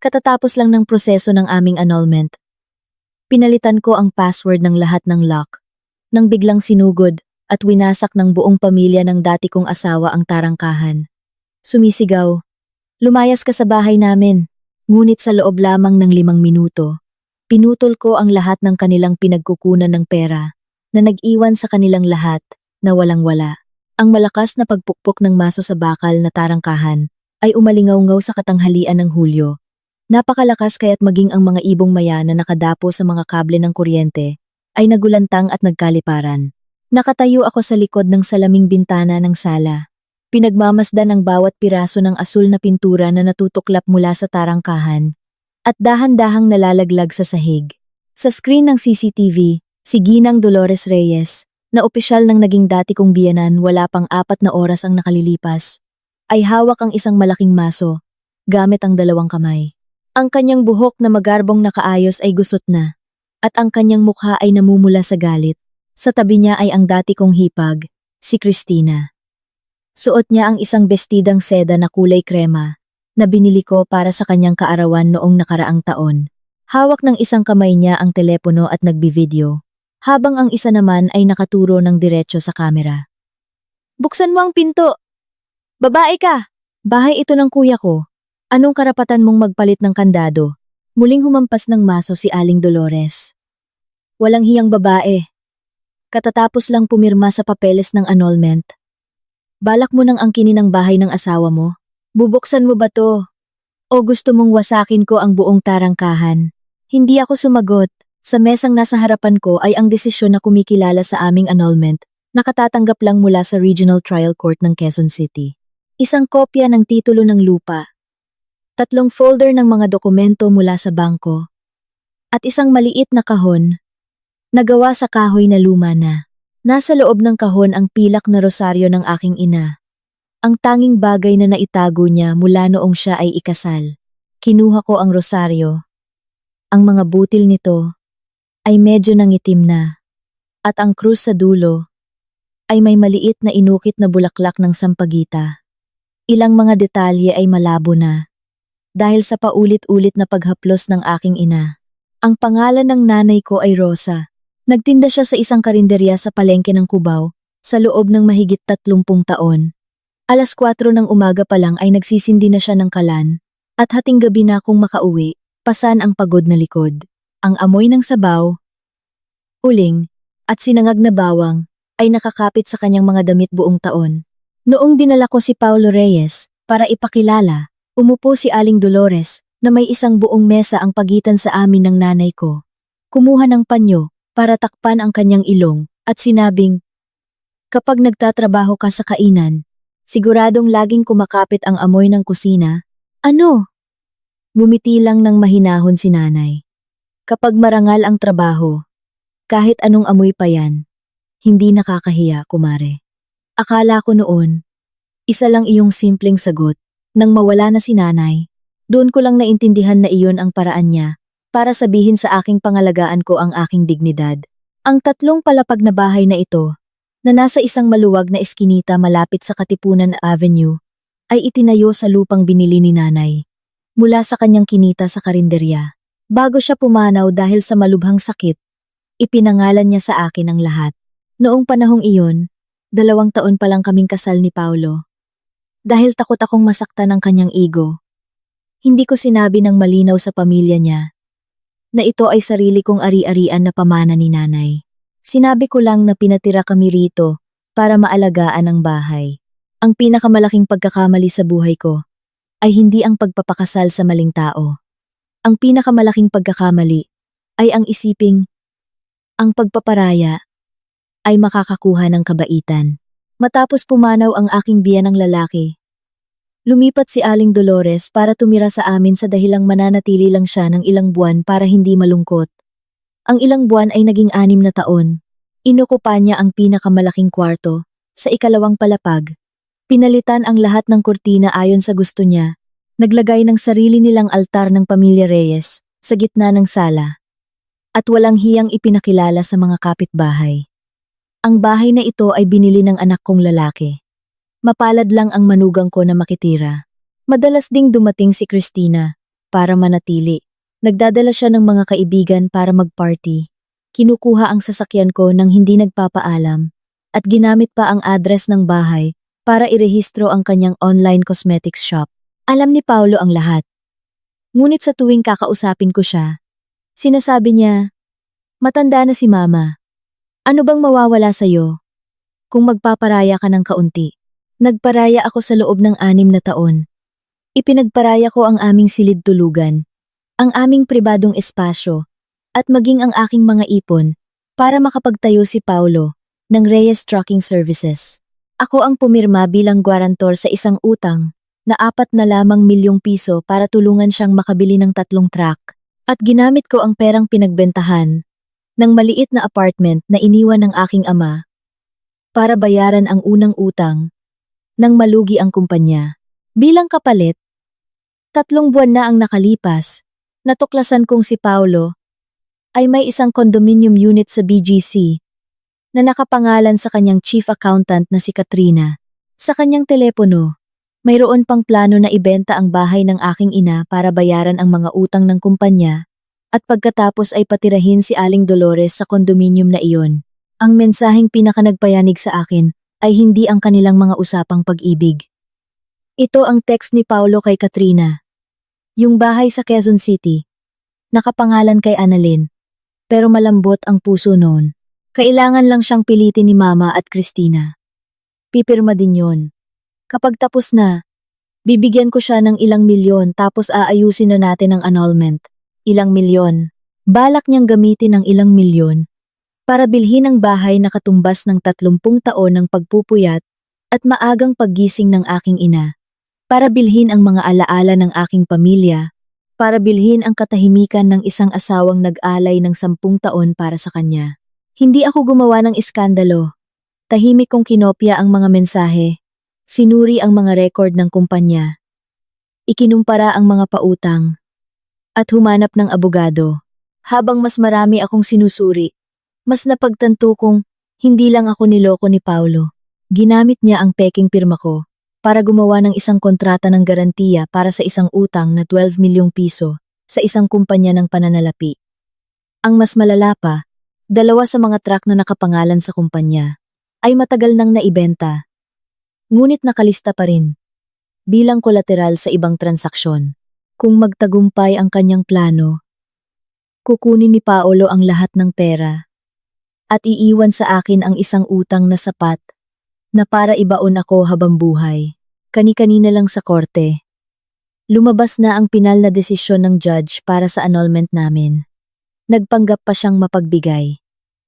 Katatapos lang ng proseso ng aming annulment. Pinalitan ko ang password ng lahat ng lock. Nang biglang sinugod at winasak ng buong pamilya ng dati kong asawa ang tarangkahan. Sumisigaw, "Lumayas ka sa bahay namin." Ngunit sa loob lamang ng 5 minuto, pinutol ko ang lahat ng kanilang pinagkukunan ng pera na nag-iwan sa kanilang lahat na walang-wala. Ang malakas na pagpukpok ng maso sa bakal na tarangkahan ay umalingaw-ngaw sa katanghalian ng Hulyo. Napakalakas kaya't maging ang mga ibong maya na nakadapo sa mga kable ng kuryente ay nagulantang at nagkaliparan. Nakatayo ako sa likod ng salaming bintana ng sala. Pinagmamasdan ang bawat piraso ng asul na pintura na natutuklap mula sa tarangkahan at dahan-dahang nalalaglag sa sahig. Sa screen ng CCTV, si Ginang Dolores Reyes, na opisyal ng naging dati kong biyenan wala pang 4 na oras ang nakalilipas, ay hawak ang isang malaking maso, gamit ang 2 kamay. Ang kanyang buhok na magarbong nakaayos ay gusot na, at ang kanyang mukha ay namumula sa galit. Sa tabi niya ay ang dati kong hipag, si Cristina. Suot niya ang isang bestidang seda na kulay krema, na binili ko para sa kanyang kaarawan noong nakaraang taon. Hawak ng isang kamay niya ang telepono at nagbi-video, habang ang isa naman ay nakaturo ng diretso sa kamera. "Buksan mo ang pinto! Babae ka! Bahay ito ng kuya ko. Anong karapatan mong magpalit ng kandado?" Muling humampas ng maso si Aling Dolores. "Walang hiyang babae. Katatapos lang pumirma sa papeles ng annulment. Balak mo nang angkinin ang bahay ng asawa mo? Bubuksan mo ba to? O gusto mong wasakin ko ang buong tarangkahan?" Hindi ako sumagot. Sa mesang nasa harapan ko ay ang desisyon na kumikilala sa aming annulment, nakatatanggap lang mula sa Regional Trial Court ng Quezon City. Isang kopya ng titulo ng lupa, 3 folder ng mga dokumento mula sa bangko, at isang maliit na kahon, nagawa sa kahoy na luma na. Nasa loob ng kahon ang pilak na rosaryo ng aking ina. Ang tanging bagay na naitago niya mula noong siya ay ikasal. Kinuha ko ang rosaryo. Ang mga butil nito ay medyo nangitim na, at ang krus sa dulo ay may maliit na inukit na bulaklak ng sampagita. Ilang mga detalye ay malabo na, dahil sa paulit-ulit na paghaplos ng aking ina. Ang pangalan ng nanay ko ay Rosa. Nagtinda siya sa isang karinderya sa palengke ng Cubao, sa loob ng mahigit 30 taon. 4:00 ng umaga pa lang ay nagsisindi na siya ng kalan, at hating gabi na kung makauwi, pasan ang pagod na likod. Ang amoy ng sabaw, uling, at sinangag na bawang ay nakakapit sa kanyang mga damit buong taon. Noong dinala ko si Paulo Reyes para ipakilala, umupo si Aling Dolores na may isang buong mesa ang pagitan sa amin ng nanay ko. Kumuha ng panyo para takpan ang kanyang ilong at sinabing, "Kapag nagtatrabaho ka sa kainan, siguradong laging kumakapit ang amoy ng kusina." "Ano?" Ngumiti lang ng mahinahon si nanay. "Kapag marangal ang trabaho, kahit anong amoy pa yan, hindi nakakahiya, kumare." Akala ko noon, isa lang iyong simpleng sagot. Nang mawala na si nanay, doon ko lang naintindihan na iyon ang paraan niya para sabihin sa aking pangalagaan ko ang aking dignidad. Ang 3 palapag na bahay na ito, na nasa isang maluwag na eskinita malapit sa Katipunan Avenue, ay itinayo sa lupang binili ni nanay, mula sa kanyang kinita sa karinderya. Bago siya pumanaw dahil sa malubhang sakit, ipinangalan niya sa akin ang lahat. Noong panahong iyon, 2 taon pa lang kaming kasal ni Paulo. Dahil takot akong masaktan ng kanyang ego, hindi ko sinabi ng malinaw sa pamilya niya na ito ay sarili kong ari-arian na pamana ni nanay. Sinabi ko lang na pinatira kami rito para maalagaan ang bahay. Ang pinakamalaking pagkakamali sa buhay ko ay hindi ang pagpapakasal sa maling tao. Ang pinakamalaking pagkakamali ay ang isiping ang pagpaparaya ay makakakuha ng kabaitan. Matapos pumanaw ang aking biyanang lalaki, lumipat si Aling Dolores para tumira sa amin sa dahilang mananatili lang siya ng ilang buwan para hindi malungkot. Ang ilang buwan ay naging 6 na taon. Inokupa niya ang pinakamalaking kwarto, sa 2 palapag. Pinalitan ang lahat ng kurtina ayon sa gusto niya. Naglagay ng sarili nilang altar ng pamilya Reyes sa gitna ng sala. At walang hiyang ipinakilala sa mga kapitbahay. Ang bahay na ito ay binili ng anak kong lalaki. Mapalad lang ang manugang ko na makitira. Madalas ding dumating si Cristina, para manatili. Nagdadala siya ng mga kaibigan para mag-party. Kinukuha ang sasakyan ko nang hindi nagpapaalam. At ginamit pa ang address ng bahay para irehistro ang kanyang online cosmetics shop. Alam ni Paulo ang lahat. Ngunit sa tuwing kakausapin ko siya, sinasabi niya, "Matanda na si Mama. Ano bang mawawala sa'yo? Kung magpaparaya ka ng kaunti." Nagparaya ako sa loob ng 6 na taon. Ipinagparaya ko ang aming silid tulugan, ang aming pribadong espasyo, at maging ang aking mga ipon para makapagtayo si Paulo ng Reyes Trucking Services. Ako ang pumirma bilang gwarantor sa isang utang na 4 na lamang milyong piso para tulungan siyang makabili ng 3 truck. At ginamit ko ang perang pinagbentahan ng maliit na apartment na iniwan ng aking ama para bayaran ang unang utang nang malugi ang kumpanya. Bilang kapalit, 3 buwan na ang nakalipas, natuklasan kong si Paulo ay may isang condominium unit sa BGC na nakapangalan sa kanyang chief accountant na si Katrina. Sa kanyang telepono, mayroon pang plano na ibenta ang bahay ng aking ina para bayaran ang mga utang ng kumpanya at pagkatapos ay patirahin si Aling Dolores sa condominium na iyon. Ang mensaheng pinakanagpayanig sa akin ay hindi ang kanilang mga usapang pag-ibig. Ito ang text ni Paulo kay Katrina. Yung bahay sa Quezon City, nakapangalan kay Annalyn, pero malambot ang puso noon. Kailangan lang siyang pilitin ni Mama at Christina. Pipirma din yon. Kapag tapos na, bibigyan ko siya ng ilang milyon tapos aayusin na natin ang annulment. Ilang milyon. Balak niyang gamitin ang ilang milyon para bilhin ang bahay na katumbas ng 30 taon ng pagpupuyat at maagang paggising ng aking ina. Para bilhin ang mga alaala ng aking pamilya. Para bilhin ang katahimikan ng isang asawang nag-alay ng 10 taon para sa kanya. Hindi ako gumawa ng iskandalo. Tahimik kong kinopya ang mga mensahe. Sinuri ang mga record ng kumpanya. Ikinumpara ang mga pautang. At humanap ng abogado. Habang mas marami akong sinusuri, mas napagtanto kong hindi lang ako niloko ni Paulo. Ginamit niya ang peking pirma ko para gumawa ng isang kontrata ng garantiya para sa isang utang na 12 milyong piso sa isang kumpanya ng pananalapi. Ang mas malala pa, 2 sa mga truck na nakapangalan sa kumpanya ay matagal nang naibenta. Ngunit nakalista pa rin bilang kolateral sa ibang transaksyon. Kung magtagumpay ang kanyang plano, kukunin ni Paulo ang lahat ng pera at iiwan sa akin ang isang utang na sapat na para ibaon ako habang buhay. Kani-kanina lang sa korte. Lumabas na ang pinal na desisyon ng judge para sa annulment namin. Nagpanggap pa siyang mapagbigay.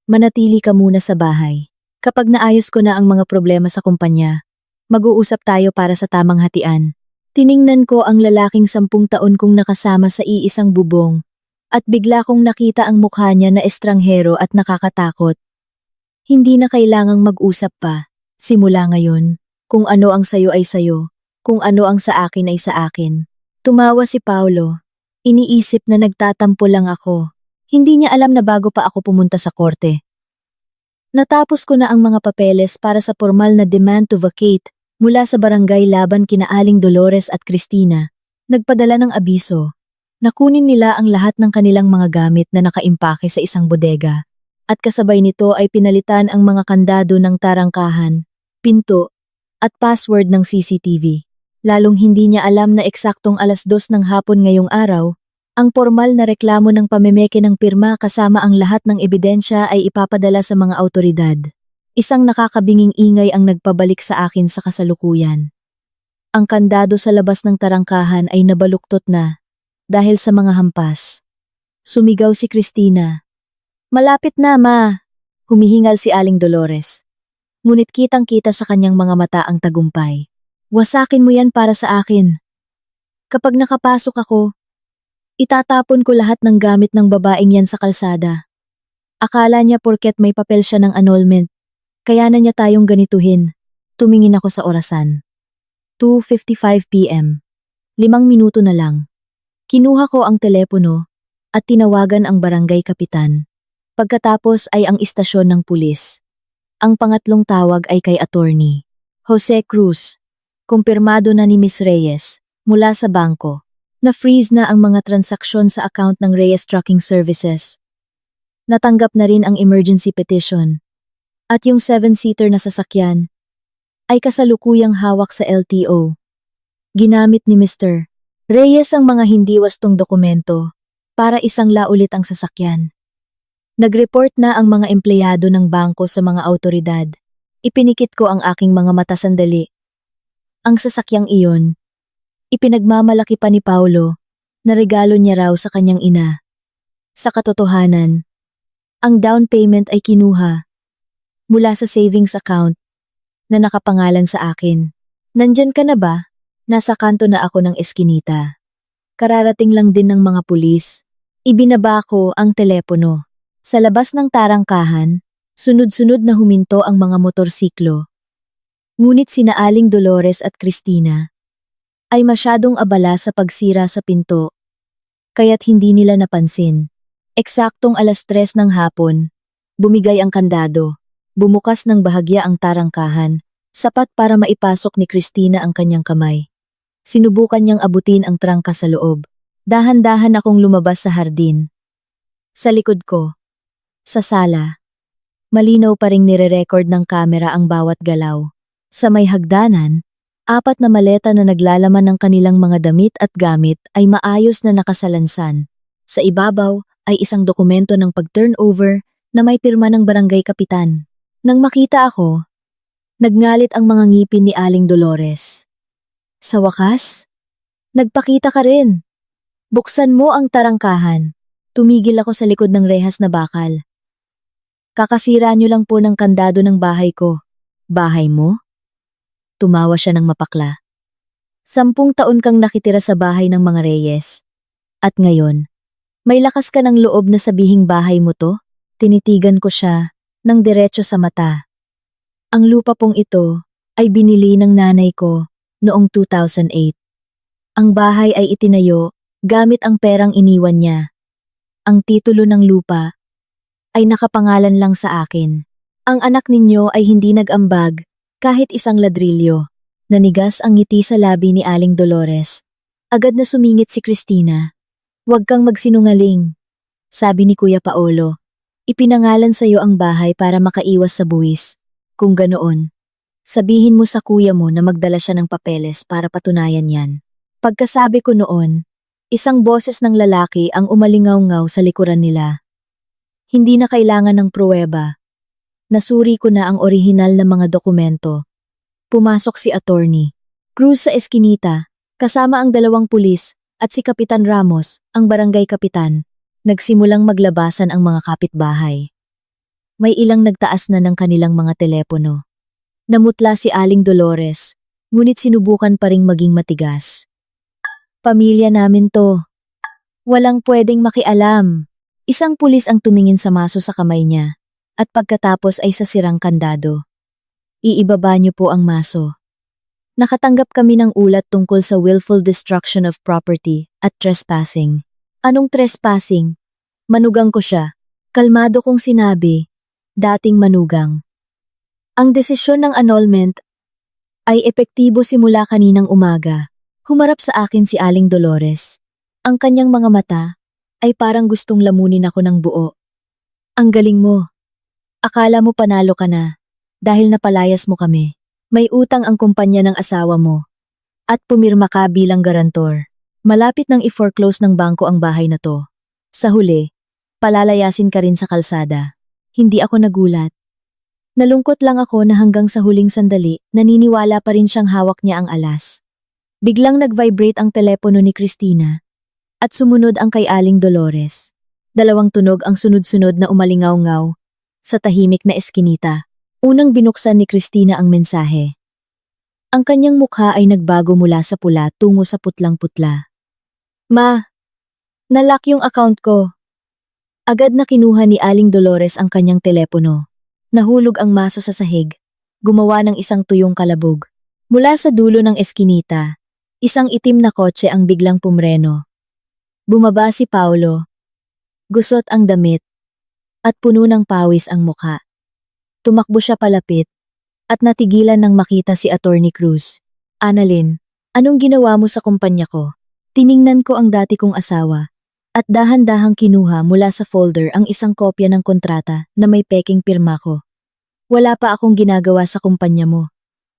Manatili ka muna sa bahay. Kapag naayos ko na ang mga problema sa kumpanya, mag-uusap tayo para sa tamang hatian. Tiningnan ko ang lalaking 10 taon kong nakasama sa iisang bubong at bigla kong nakita ang mukha niya na estranghero at nakakatakot. Hindi na kailangang mag-usap pa. Simula ngayon, kung ano ang sayo ay sayo, kung ano ang sa akin ay sa akin. Tumawa si Paulo. Iniisip na nagtatampo lang ako. Hindi niya alam na bago pa ako pumunta sa korte. Natapos ko na ang mga papeles para sa formal na demand to vacate mula sa barangay laban kina Aling Dolores at Christina. Nagpadala ng abiso. Nakunin nila ang lahat ng kanilang mga gamit na nakaimpake sa isang bodega. At kasabay nito ay pinalitan ang mga kandado ng tarangkahan, pinto, at password ng CCTV. Lalong hindi niya alam na eksaktong 2:00 ng hapon ngayong araw, ang formal na reklamo ng pamemeke ng pirma kasama ang lahat ng ebidensya ay ipapadala sa mga awtoridad. Isang nakakabinging ingay ang nagpabalik sa akin sa kasalukuyan. Ang kandado sa labas ng tarangkahan ay nabaluktot na dahil sa mga hampas. Sumigaw si Christina. "Malapit na, Ma!" Humihingal si Aling Dolores. Ngunit kitang-kita sa kanyang mga mata ang tagumpay. "Wasakin mo yan para sa akin. Kapag nakapasok ako, itatapon ko lahat ng gamit ng babaeng yan sa kalsada." Akala niya porket may papel siya ng annulment, kaya na niya tayong ganituhin. Tumingin ako sa orasan. 2:55 p.m. 5 minuto na lang. Kinuha ko ang telepono at tinawagan ang barangay kapitan. Pagkatapos ay ang istasyon ng pulis. Ang pangatlong tawag ay kay attorney Jose Cruz. Kumpirmado na ni Miss Reyes mula sa bangko Na-freeze na ang mga transaksyon sa account ng Reyes Trucking Services. Natanggap na rin ang emergency petition. At yung 7-seater na sasakyan ay kasalukuyang hawak sa LTO. Ginamit ni Mr. Reyes ang mga hindi wastong dokumento para isangla ulit ang sasakyan. Nag-report na ang mga empleyado ng bangko sa mga autoridad. Ipinikit ko ang aking mga mata sandali. Ang sasakyang iyon, ipinagmamalaki pa ni Paulo na regalo niya raw sa kanyang ina. Sa katotohanan, ang down payment ay kinuha mula sa savings account na nakapangalan sa akin. Nandyan ka na ba? Nasa kanto na ako ng eskinita. Kararating lang din ng mga pulis. Ibinaba ko ang telepono. Sa labas ng tarangkahan, sunod-sunod na huminto ang mga motorsiklo. Ngunit sina Aling Dolores at Cristina ay masyadong abala sa pagsira sa pinto, kaya't hindi nila napansin. Eksaktong 3:00 ng hapon, bumigay ang kandado. Bumukas ng bahagya ang tarangkahan, sapat para maipasok ni Cristina ang kanyang kamay. Sinubukan niyang abutin ang trangka sa loob. Dahan-dahan akong lumabas sa hardin. Sa likod ko, sa sala, malinaw pa ring nire-record ng kamera ang bawat galaw. Sa may hagdanan, 4 na maleta na naglalaman ng kanilang mga damit at gamit ay maayos na nakasalansan. Sa ibabaw ay isang dokumento ng pag-turnover na may pirma ng barangay kapitan. Nang makita ako, nagngalit ang mga ngipin ni Aling Dolores. Sa wakas, nagpakita ka rin. Buksan mo ang tarangkahan. Tumigil ako sa likod ng rehas na bakal. Kakasira niyo lang po ng kandado ng bahay ko. Bahay mo? Tumawa siya ng mapakla. 10 taon kang nakitira sa bahay ng mga Reyes. At ngayon, may lakas ka ng loob na sabihing bahay mo to? Tinitigan ko siya ng diretso sa mata. Ang lupa pong ito ay binili ng nanay ko noong 2008. Ang bahay ay itinayo gamit ang perang iniwan niya. Ang titulo ng lupa ay nakapangalan lang sa akin. Ang anak ninyo ay hindi nag-ambag kahit isang ladrilyo. Nanigas ang ngiti sa labi ni Aling Dolores. Agad na sumingit si Cristina. Huwag kang magsinungaling, sabi ni Kuya Paolo. Ipinangalan sa iyo ang bahay para makaiwas sa buwis. Kung ganoon, sabihin mo sa kuya mo na magdala siya ng papeles para patunayan yan. Pagkasabi ko noon, isang boses ng lalaki ang umalingaw-ngaw sa likuran nila. Hindi na kailangan ng pruweba. Nasuri ko na ang orihinal na mga dokumento. Pumasok si Attorney Cruz sa eskinita, kasama ang 2 pulis at si Kapitan Ramos, ang barangay kapitan. Nagsimulang maglabasan ang mga kapitbahay. May ilang nagtaas na ng kanilang mga telepono. Namutla si Aling Dolores, ngunit sinubukan pa ring maging matigas. Pamilya namin to. Walang pwedeng makialam. Isang pulis ang tumingin sa maso sa kamay niya, at pagkatapos ay sa sirang kandado. Iibaba niyo po ang maso. Nakatanggap kami ng ulat tungkol sa willful destruction of property at trespassing. Anong trespassing? Manugang ko siya. Kalmado kong sinabi, dating manugang. Ang desisyon ng annulment ay epektibo simula kaninang umaga. Humarap sa akin si Aling Dolores. Ang kanyang mga mata ay parang gustong lamunin ako ng buo. Ang galing mo. Akala mo panalo ka na dahil napalayas mo kami. May utang ang kumpanya ng asawa mo at pumirma ka bilang garantor. Malapit nang i-foreclose ng bangko ang bahay na to. Sa huli, palalayasin ka rin sa kalsada. Hindi ako nagulat. Nalungkot lang ako na hanggang sa huling sandali, naniniwala pa rin siyang hawak niya ang alas. Biglang nag-vibrate ang telepono ni Cristina at sumunod ang kay Aling Dolores. 2 tunog ang sunod-sunod na umalingaw-ngaw sa tahimik na eskinita. Unang binuksan ni Cristina ang mensahe. Ang kanyang mukha ay nagbago mula sa pula tungo sa putlang-putla. Ma, nalock yung account ko. Agad na kinuha ni Aling Dolores ang kanyang telepono. Nahulog ang maso sa sahig, gumawa ng isang tuyong kalabog. Mula sa dulo ng eskinita, isang itim na kotse ang biglang pumreno. Bumaba si Paulo. Gusot ang damit at puno ng pawis ang mukha. Tumakbo siya palapit at natigilan nang makita si Attorney Cruz. Annalyn, anong ginawa mo sa kumpanya ko? Tiningnan ko ang dati kong asawa at dahan-dahang kinuha mula sa folder ang isang kopya ng kontrata na may peking pirma ko. Wala pa akong ginagawa sa kumpanya mo.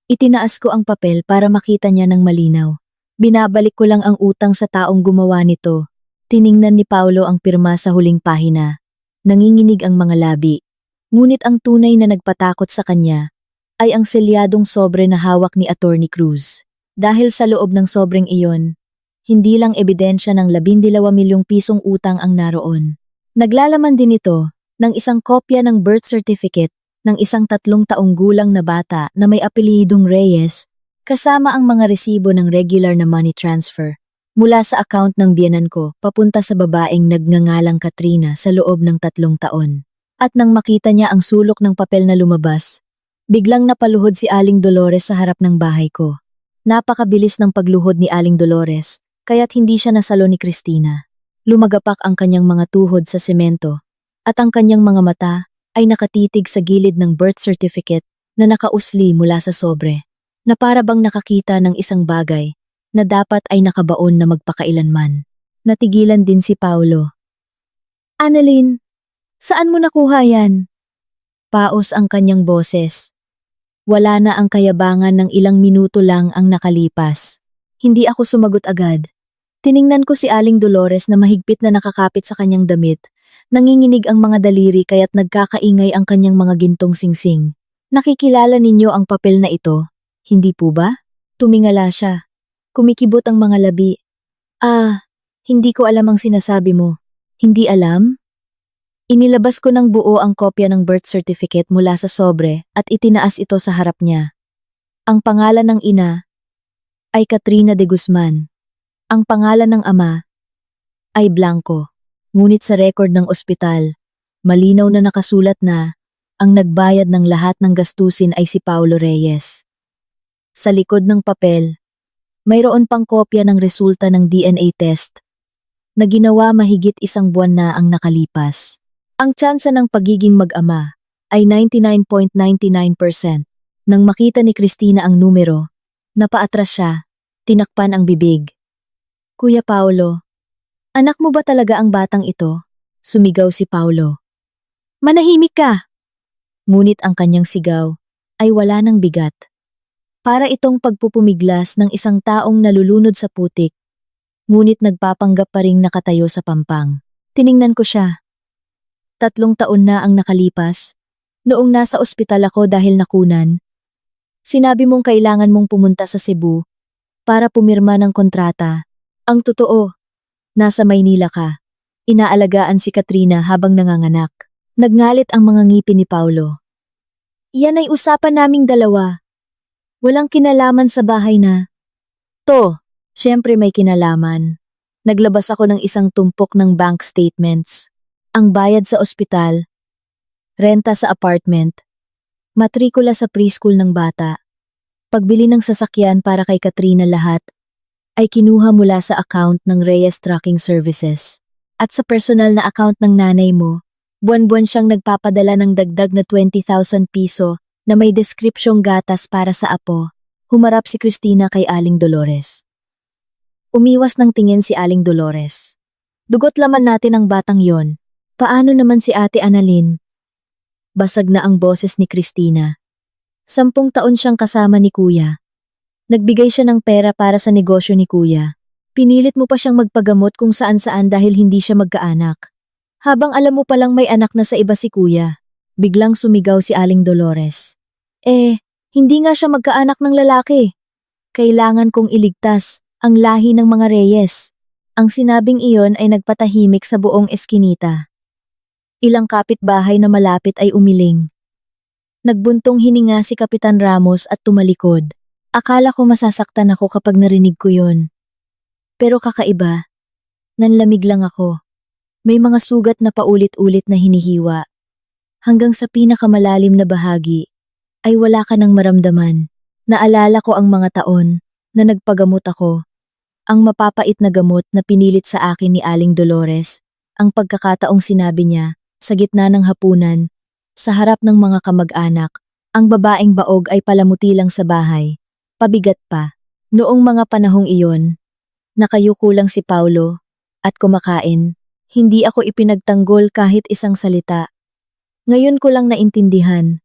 Itinaas ko ang papel para makita niya ng malinaw. Binabalik ko lang ang utang sa taong gumawa nito. Tiningnan ni Paulo ang pirma sa huling pahina. Nanginginig ang mga labi. Ngunit ang tunay na nagpatakot sa kanya ay ang selyadong sobre na hawak ni Attorney Cruz. Dahil sa loob ng sobreng iyon, hindi lang ebidensya ng 12 milyong pisong utang ang naroon. Naglalaman din ito ng isang kopya ng birth certificate ng isang 3 taong gulang na bata na may apelyidong Reyes, kasama ang mga resibo ng regular na money transfer mula sa account ng biyenan ko papunta sa babaeng nagngangalang Katrina sa loob ng 3 taon. At nang makita niya ang sulok ng papel na lumabas, biglang napaluhod si Aling Dolores sa harap ng bahay ko. Napakabilis ng pagluhod ni Aling Dolores, kaya't hindi siya nasalo ni Cristina. Lumagapak ang kanyang mga tuhod sa semento, at ang kanyang mga mata ay nakatitig sa gilid ng birth certificate na nakausli mula sa sobre, na para bang nakakita ng isang bagay na dapat ay nakabaon na magpakailanman. Natigilan din si Paulo. Annalyn, saan mo nakuha yan? Paos ang kanyang boses. Wala na ang kayabangan ng ilang minuto lang ang nakalipas. Hindi ako sumagot agad. Tiningnan ko si Aling Dolores na mahigpit na nakakapit sa kanyang damit. Nanginginig ang mga daliri kaya't nagkakaingay ang kanyang mga gintong singsing. Nakikilala ninyo ang papel na ito, hindi po ba? Tumingala siya. Kumikibot ang mga labi. Hindi ko alam ang sinasabi mo. Hindi alam? Inilabas ko ng buo ang kopya ng birth certificate mula sa sobre at itinaas ito sa harap niya. Ang pangalan ng ina ay Katrina de Guzman. Ang pangalan ng ama ay Blanco. Ngunit sa record ng ospital, malinaw na nakasulat na ang nagbayad ng lahat ng gastusin ay si Paulo Reyes. Sa likod ng papel, mayroon pang kopya ng resulta ng DNA test na ginawa mahigit 1 buwan na ang nakalipas. Ang tsansa ng pagiging mag-ama ay 99.99%. Nang makita ni Cristina ang numero, napaatras siya, tinakpan ang bibig. Kuya Paulo, anak mo ba talaga ang batang ito? Sumigaw si Paulo. Manahimik ka! Ngunit ang kanyang sigaw ay wala ng bigat. Para itong pagpupumiglas ng isang taong nalulunod sa putik, ngunit nagpapanggap pa ring nakatayo sa pampang. Tiningnan ko siya. 3 taon na ang nakalipas. Noong nasa ospital ako dahil nakunan, sinabi mong kailangan mong pumunta sa Cebu para pumirma ng kontrata. Ang totoo, nasa Maynila ka. Inaalagaan si Katrina habang nanganganak. Nagngalit ang mga ngipin ni Paulo. Yan ay usapan naming dalawa. Walang kinalaman sa bahay na. Siyempre may kinalaman. Naglabas ako ng isang tumpok ng bank statements. Ang bayad sa ospital, renta sa apartment, matrikula sa preschool ng bata, pagbili ng sasakyan para kay Katrina lahat, ay kinuha mula sa account ng Reyes Tracking Services. At sa personal na account ng nanay mo, buwan-buwan siyang nagpapadala ng dagdag na 20,000 piso na may deskripsyong gatas para sa apo. Humarap si Cristina kay Aling Dolores. Umiwas ng tingin si Aling Dolores. Dugot laman natin ang batang yon. Paano naman si Ate Annalyn? Basag na ang boses ni Cristina. 10 taon siyang kasama ni Kuya. Nagbigay siya ng pera para sa negosyo ni Kuya. Pinilit mo pa siyang magpagamot kung saan-saan dahil hindi siya magkaanak. Habang alam mo palang may anak na sa iba si Kuya. Biglang sumigaw si Aling Dolores. Hindi nga siya magkaanak ng lalaki. Kailangan kong iligtas ang lahi ng mga Reyes. Ang sinabing iyon ay nagpatahimik sa buong eskinita. Ilang kapitbahay na malapit ay umiling. Nagbuntong hininga si Kapitan Ramos at tumalikod. Akala ko masasaktan ako kapag narinig ko yon. Pero kakaiba, nanlamig lang ako. May mga sugat na paulit-ulit na hinihiwa. Hanggang sa pinakamalalim na bahagi, ay wala ka nang maramdaman. Naalala ko ang mga taon na nagpagamot ako. Ang mapapait na gamot na pinilit sa akin ni Aling Dolores, ang pagkakataong sinabi niya, sa gitna ng hapunan, sa harap ng mga kamag-anak, ang babaeng baog ay palamuti lang sa bahay. Pabigat pa. Noong mga panahong iyon, Nakayuko lang si Paulo at kumakain. Hindi ako ipinagtanggol kahit isang salita. Ngayon ko lang naintindihan.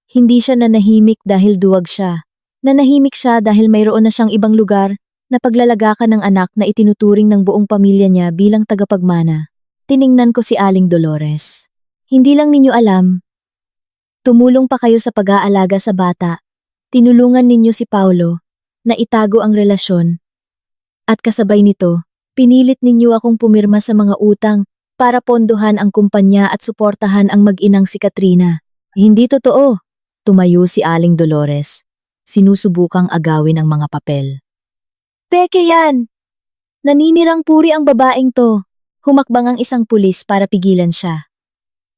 Hindi siya nanahimik dahil duwag siya. Nanahimik siya dahil mayroon na siyang ibang lugar na paglalagakan ng anak na itinuturing ng buong pamilya niya bilang tagapagmana. Tiningnan ko si Aling Dolores. Hindi lang ninyo alam. Tumulong pa kayo sa pag-aalaga sa bata. Tinulungan ninyo si Paulo na itago ang relasyon. At kasabay nito, pinilit ninyo akong pumirma sa mga utang para pondohan ang kumpanya at suportahan ang mag-inang si Katrina. Hindi totoo. Tumayo si Aling Dolores. Sinusubukang agawin ang mga papel. Peke yan! Naninirang puri ang babaeng to. Humakbang ang isang pulis para pigilan siya.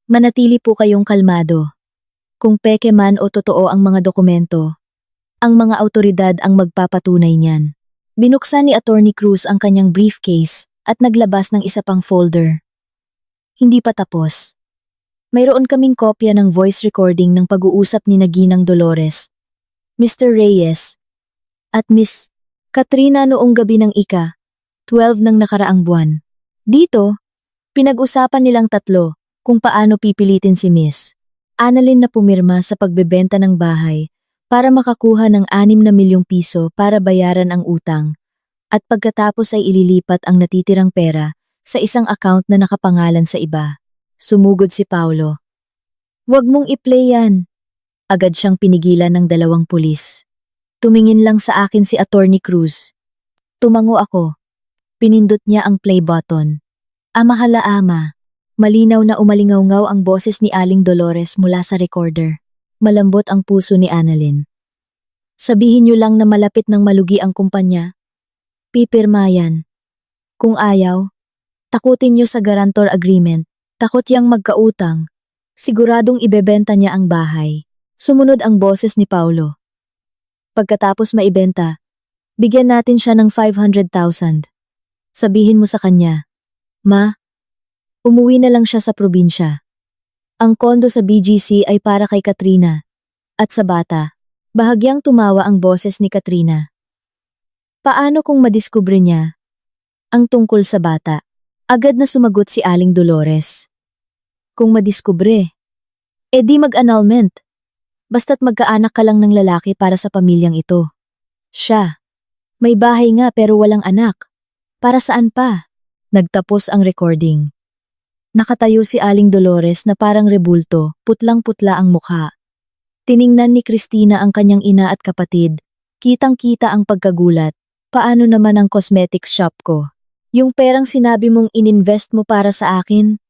Manatili po kayong kalmado. Kung peke man o totoo ang mga dokumento, ang mga awtoridad ang magpapatunay niyan. Binuksan ni Attorney Cruz ang kanyang briefcase at naglabas ng isa pang folder. Hindi pa tapos. Mayroon kaming kopya ng voice recording ng pag-uusap ni Ginang Dolores, Mr. Reyes, at Miss Katrina noong gabi ng ika-12 ng nakaraang buwan. Dito, pinag-usapan nilang tatlo kung paano pipilitin si Miss Annalyn na pumirma sa pagbebenta ng bahay para makakuha ng 6 na milyong piso para bayaran ang utang at pagkatapos ay ililipat ang natitirang pera sa isang account na nakapangalan sa iba. Sumugod si Paulo. Huwag mong i-play yan. Agad siyang pinigilan ng 2 pulis. Tumingin lang sa akin si Attorney Cruz. Tumango ako. Pinindot niya ang play button. Amahala ama. Malinaw na umalingaw-ngaw ang boses ni Aling Dolores mula sa recorder. Malambot ang puso ni Annalyn. Sabihin niyo lang na malapit ng malugi ang kumpanya. Pipirma yan. Kung ayaw, takutin niyo sa guarantor agreement. Takot yang magkautang. Siguradong ibebenta niya ang bahay. Sumunod ang boses ni Paulo. Pagkatapos maibenta, bigyan natin siya ng 500,000. Sabihin mo sa kanya, Ma, umuwi na lang siya sa probinsya. Ang kondo sa BGC ay para kay Katrina. At sa bata, bahagyang tumawa ang boses ni Katrina. Paano kung madiskubre niya ang tungkol sa bata? Agad na sumagot si Aling Dolores. Kung madiskubre, di mag-annulment. Basta't magkaanak ka lang ng lalaki para sa pamilyang ito. Siya, may bahay nga pero walang anak. Para saan pa? Nagtapos ang recording. Nakatayo si Aling Dolores na parang rebulto, putlang-putla ang mukha. Tiningnan ni Cristina ang kanyang ina at kapatid. Kitang-kita ang pagkagulat. Paano naman ang cosmetics shop ko? Yung perang sinabi mong ininvest mo para sa akin,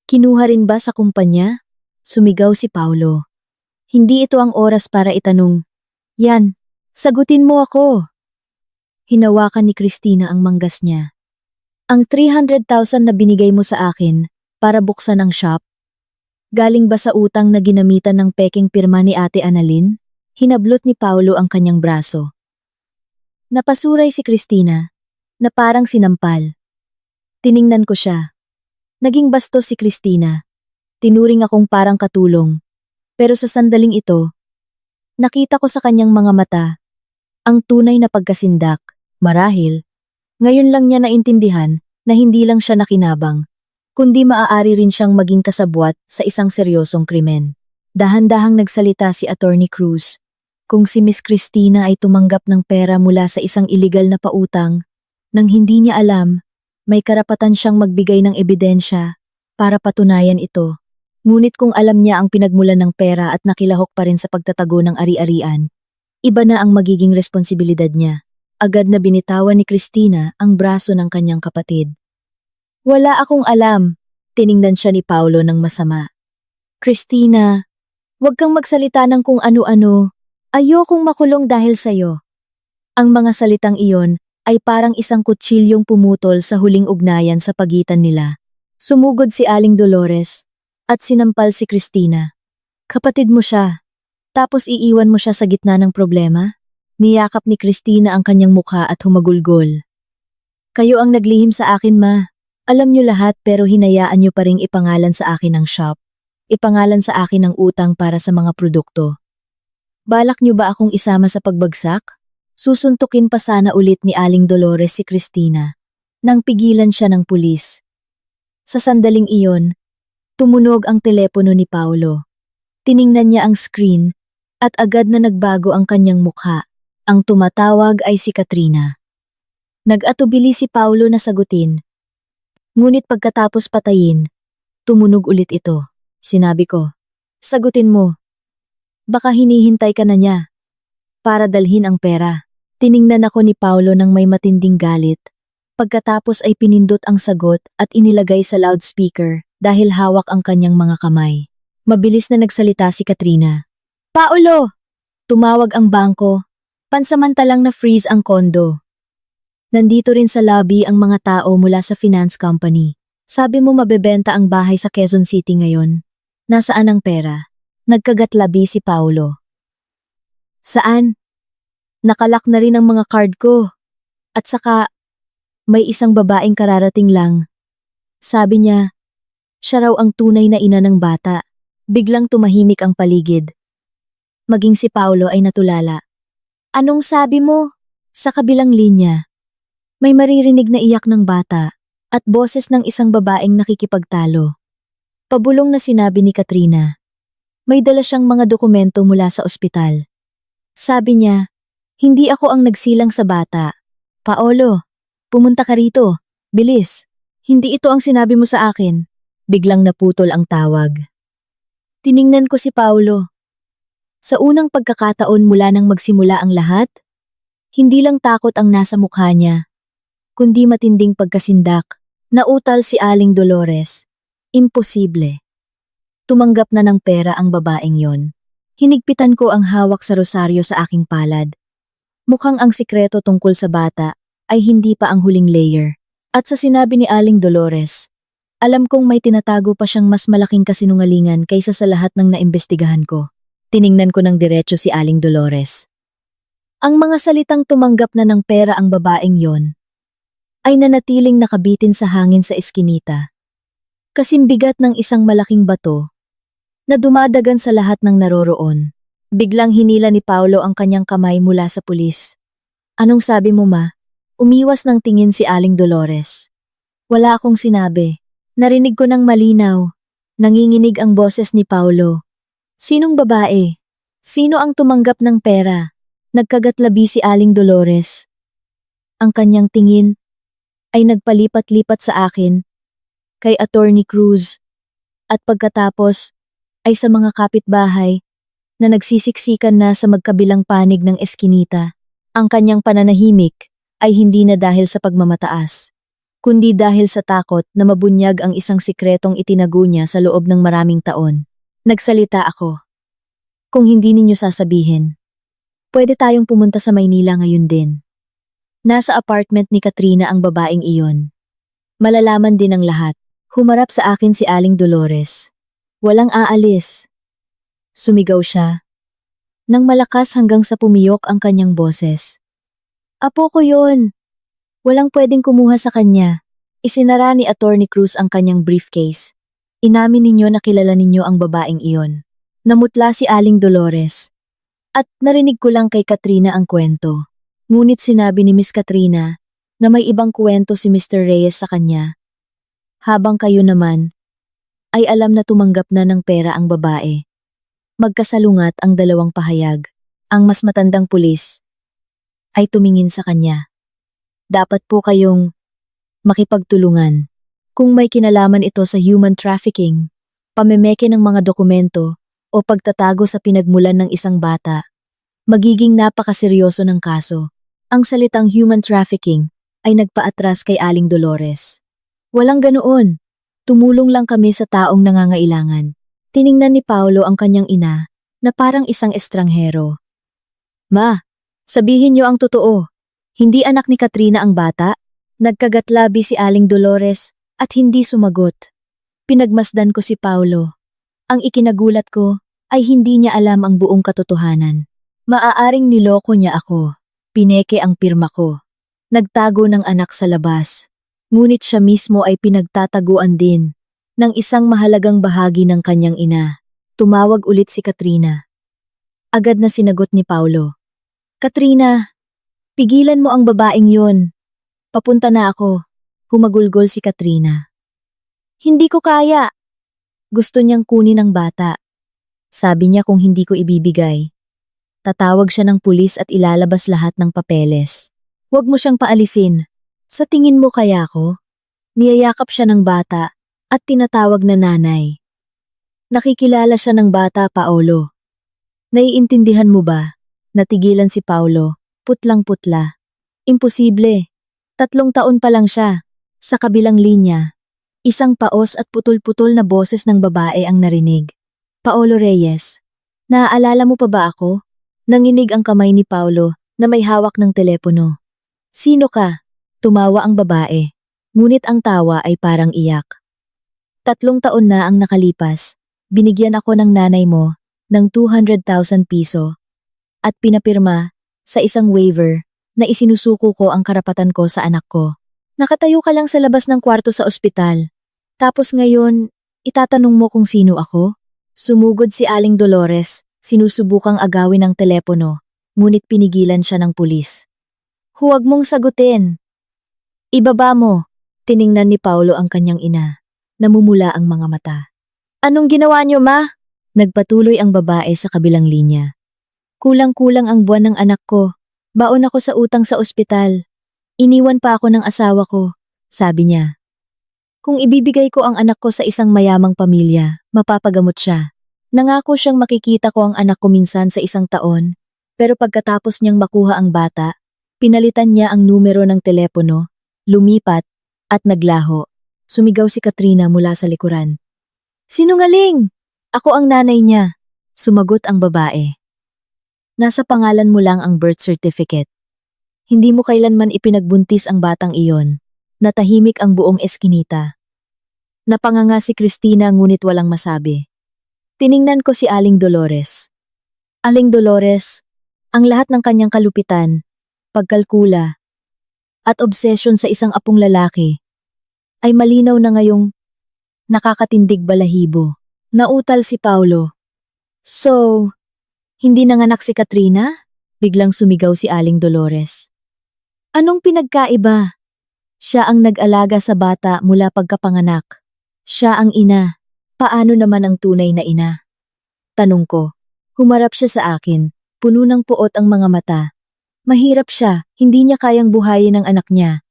kinuha rin ba sa kumpanya? Sumigaw si Paulo. Hindi ito ang oras para itanong. Yan, sagutin mo ako. Hinawakan ni Cristina ang manggas niya. Ang 300,000 na binigay mo sa akin para buksan ang shop, galing ba sa utang na ginamitan ng peking pirma ni Ate Annalyn? Hinablot ni Paulo ang kanyang braso. Napasuray si Cristina, na parang sinampal. Tiningnan ko siya. Naging bastos si Cristina. Tinuring akong parang katulong. Pero sa sandaling ito, nakita ko sa kanyang mga mata ang tunay na pagkasindak. Marahil, ngayon lang niya naintindihan na hindi lang siya nakinabang, kundi maaari rin siyang maging kasabwat sa isang seryosong krimen. Dahan-dahang nagsalita si Attorney Cruz. Kung si Miss Cristina ay tumanggap ng pera mula sa isang iligal na pautang, nang hindi niya alam, may karapatan siyang magbigay ng ebidensya para patunayan ito. Ngunit kung alam niya ang pinagmulan ng pera at nakilahok pa rin sa pagtatago ng ari-arian, iba na ang magiging responsibilidad niya. Agad na binitawan ni Cristina ang braso ng kanyang kapatid. Wala akong alam, tiningnan siya ni Paulo ng masama. Cristina, huwag kang magsalita ng kung ano-ano. Ayokong makulong dahil sa'yo. Ang mga salitang iyon ay parang isang kutsilyong pumutol sa huling ugnayan sa pagitan nila. Sumugod si Aling Dolores at sinampal si Cristina. Kapatid mo siya, tapos iiwan mo siya sa gitna ng problema? Niyakap ni Cristina ang kanyang mukha at humagulgol. Kayo ang naglihim sa akin, Ma. Alam niyo lahat pero hinayaan niyo pa ring ipangalan sa akin ang shop. Ipangalan sa akin ang utang para sa mga produkto. Balak niyo ba akong isama sa pagbagsak? Susuntukin pa sana ulit ni Aling Dolores si Cristina nang pigilan siya ng pulis. Sa sandaling iyon, tumunog ang telepono ni Paulo. Tiningnan niya ang screen at agad na nagbago ang kanyang mukha. Ang tumatawag ay si Katrina. Nag-atubili si Paulo na sagutin. Ngunit pagkatapos patayin, tumunog ulit ito. Sinabi ko, sagutin mo. Baka hinihintay ka na niya para dalhin ang pera. Tiningnan ako ni Paulo ng may matinding galit. Pagkatapos ay pinindot ang sagot at inilagay sa loudspeaker dahil hawak ang kanyang mga kamay. Mabilis na nagsalita si Katrina. Paulo! Tumawag ang bangko. Pansamantalang na-freeze ang kondo. Nandito rin sa lobby ang mga tao mula sa finance company. Sabi mo mabebenta ang bahay sa Quezon City ngayon. Nasaan ang pera? Nagkagatlabi si Paulo. Saan? Nakalak na rin ang mga card ko. At saka, may isang babaeng kararating lang. Sabi niya, siya raw ang tunay na ina ng bata. Biglang tumahimik ang paligid. Maging si Paulo ay natulala. Anong sabi mo? Sa kabilang linya, may maririnig na iyak ng bata at boses ng isang babaeng nakikipagtalo. Pabulong na sinabi ni Katrina. May dala siyang mga dokumento mula sa ospital. Sabi niya, hindi ako ang nagsilang sa bata. Paolo, pumunta ka rito. Bilis. Hindi ito ang sinabi mo sa akin. Biglang naputol ang tawag. Tiningnan ko si Paulo. Sa unang pagkakataon mula nang magsimula ang lahat, hindi lang takot ang nasa mukha niya, kundi matinding pagkasindak. Nautal si Aling Dolores. Imposible. Tumanggap na ng pera ang babaeng yon. Hinigpitan ko ang hawak sa rosaryo sa aking palad. Mukhang ang sikreto tungkol sa bata ay hindi pa ang huling layer. At sa sinabi ni Aling Dolores, alam kong may tinatago pa siyang mas malaking kasinungalingan kaysa sa lahat ng naimbestigahan ko. Tiningnan ko ng diretso si Aling Dolores. Ang mga salitang tumanggap na ng pera ang babaeng yon ay nanatiling nakabitin sa hangin sa eskinita. Kasimbigat ng isang malaking bato na dumadagan sa lahat ng naroroon. Biglang hinila ni Paulo ang kanyang kamay mula sa pulis. Anong sabi mo ma? Umiwas ng tingin si Aling Dolores. Wala akong sinabi. Narinig ko ng malinaw. Nanginginig ang boses ni Paulo. Sinong babae? Sino ang tumanggap ng pera? Nagkagatlabi si Aling Dolores. Ang kanyang tingin ay nagpalipat-lipat sa akin, kay Attorney Cruz, at pagkatapos ay sa mga kapitbahay na nagsisiksikan na sa magkabilang panig ng eskinita. Ang kanyang pananahimik ay hindi na dahil sa pagmamataas, kundi dahil sa takot na mabunyag ang isang sikretong itinago niya sa loob ng maraming taon. Nagsalita ako. Kung hindi ninyo sasabihin, pwede tayong pumunta sa Maynila ngayon din. Nasa apartment ni Katrina ang babaeng iyon. Malalaman din ang lahat. Humarap sa akin si Aling Dolores. Walang aalis. Sumigaw siya. Nang malakas hanggang sa pumiyok ang kanyang boses. Apo ko yun. Walang pwedeng kumuha sa kanya. Isinara ni Attorney Cruz ang kanyang briefcase. Inamin ninyo na kilala ninyo ang babaeng iyon. Namutla si Aling Dolores. At narinig ko lang kay Katrina ang kwento. Ngunit sinabi ni Miss Katrina na may ibang kwento si Mr. Reyes sa kanya. Habang kayo naman ay alam na tumanggap na ng pera ang babae. Magkasalungat ang dalawang pahayag. Ang mas matandang pulis ay tumingin sa kanya. Dapat po kayong makipagtulungan. Kung may kinalaman ito sa human trafficking, pamemeke ng mga dokumento o pagtatago sa pinagmulan ng isang bata, magiging napakaseryoso ng kaso. Ang salitang human trafficking ay nagpaatras kay Aling Dolores. Walang ganoon. Tumulong lang kami sa taong nangangailangan. Tiningnan ni Paulo ang kanyang ina na parang isang estranghero. Ma, sabihin niyo ang totoo. Hindi anak ni Katrina ang bata? Nagkagatlabi si Aling Dolores at hindi sumagot. Pinagmasdan ko si Paulo. Ang ikinagulat ko ay hindi niya alam ang buong katotohanan. Maaaring niloko niya ako. Pineke ang pirma ko. Nagtago ng anak sa labas. Ngunit siya mismo ay pinagtataguan din ng isang mahalagang bahagi ng kanyang ina. Tumawag ulit si Katrina. Agad na sinagot ni Paulo. Katrina, Pigilan mo ang babaeng yun. Papunta na ako. Humagulgol si Katrina. Hindi ko kaya. Gusto niyang kunin ang bata. Sabi niya kung hindi ko ibibigay. Tatawag siya ng pulis at ilalabas lahat ng papeles. Huwag mo siyang paalisin. Sa tingin mo kaya ko? Niyayakap siya ng bata at tinatawag na nanay. Nakikilala siya ng bata, Paolo. Naiintindihan mo ba? Natigilan si Paolo, putlang-putla. Imposible. 3 taon pa lang siya. Sa kabilang linya, isang paos at putol-putol na boses ng babae ang narinig. Paolo Reyes, naaalala mo pa ba ako? Nanginig ang kamay ni Paolo na may hawak ng telepono. Sino ka? Tumawa ang babae. Ngunit ang tawa ay parang iyak. 3 taon na ang nakalipas. Binigyan ako ng nanay mo ng 200,000 piso at pinapirma sa isang waiver na isinusuko ko ang karapatan ko sa anak ko. Nakatayo ka lang sa labas ng kwarto sa ospital. Tapos ngayon, itatanong mo kung sino ako? Sumugod si Aling Dolores, sinusubukang agawin ang telepono, ngunit pinigilan siya ng pulis. Huwag mong sagutin. Ibaba mo. Tiningnan ni Paolo ang kanyang ina. Namumula ang mga mata. Anong ginawa niyo, ma? Nagpatuloy ang babae sa kabilang linya. Kulang-kulang ang buwan ng anak ko. Baon ako sa utang sa ospital. Iniwan pa ako ng asawa ko, sabi niya. Kung ibibigay ko ang anak ko sa isang mayamang pamilya, mapapagamot siya. Nangako siyang makikita ko ang anak ko minsan sa 1 taon, pero pagkatapos niyang makuha ang bata, pinalitan niya ang numero ng telepono, lumipat, at naglaho. Sumigaw si Katrina mula sa likuran. Sinungaling! Ako ang nanay niya, sumagot ang babae. Nasa pangalan mo lang ang birth certificate. Hindi mo kailanman ipinagbuntis ang batang iyon. Natahimik ang buong eskinita. Napanganga si Christina ngunit walang masabi. Tiningnan ko si Aling Dolores. Aling Dolores, ang lahat ng kanyang kalupitan, pagkalkula, at obsesyon sa isang apong lalaki, ay malinaw na ngayong nakakatindig balahibo. Nautal si Paolo. So, hindi nanganak si Katrina? Biglang sumigaw si Aling Dolores. Anong pinagkaiba? Siya ang nag-alaga sa bata mula pagkapanganak. Siya ang ina. Paano naman ang tunay na ina? Tanong ko. Humarap siya sa akin. Puno ng puot ang mga mata. Mahirap siya. Hindi niya kayang buhayin ang anak niya.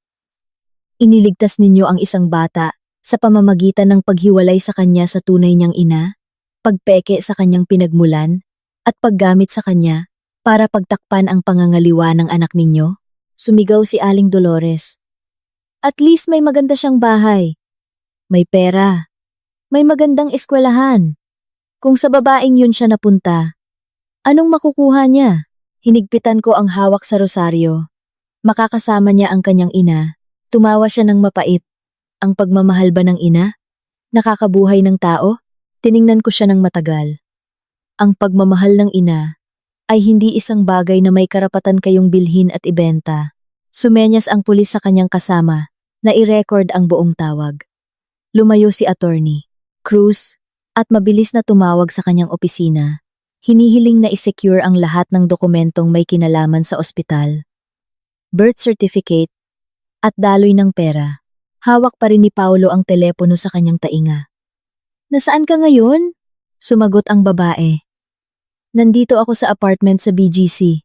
Iniligtas ninyo ang isang bata sa pamamagitan ng paghiwalay sa kanya sa tunay niyang ina, pagpeke sa kanyang pinagmulan, at paggamit sa kanya para pagtakpan ang pangangaliwa ng anak ninyo? Sumigaw si Aling Dolores. At least may maganda siyang bahay. May pera. May magandang eskwelahan. Kung sa babaeng yun siya napunta, anong makukuha niya? Hinigpitan ko ang hawak sa rosaryo. Makakasama niya ang kanyang ina. Tumawa siya ng mapait. Ang pagmamahal ba ng ina? Nakakabuhay ng tao? Tiningnan ko siya ng matagal. Ang pagmamahal ng ina ay hindi isang bagay na may karapatan kayong bilhin at ibenta. Sumenyas ang pulis sa kanyang kasama na i-record ang buong tawag. Lumayo si attorney, Cruz, at mabilis na tumawag sa kanyang opisina. Hinihiling na i-secure ang lahat ng dokumentong may kinalaman sa ospital. Birth certificate at daloy ng pera. Hawak pa rin ni Paolo ang telepono sa kanyang tainga. Nasaan ka ngayon? Sumagot ang babae. Nandito ako sa apartment sa BGC.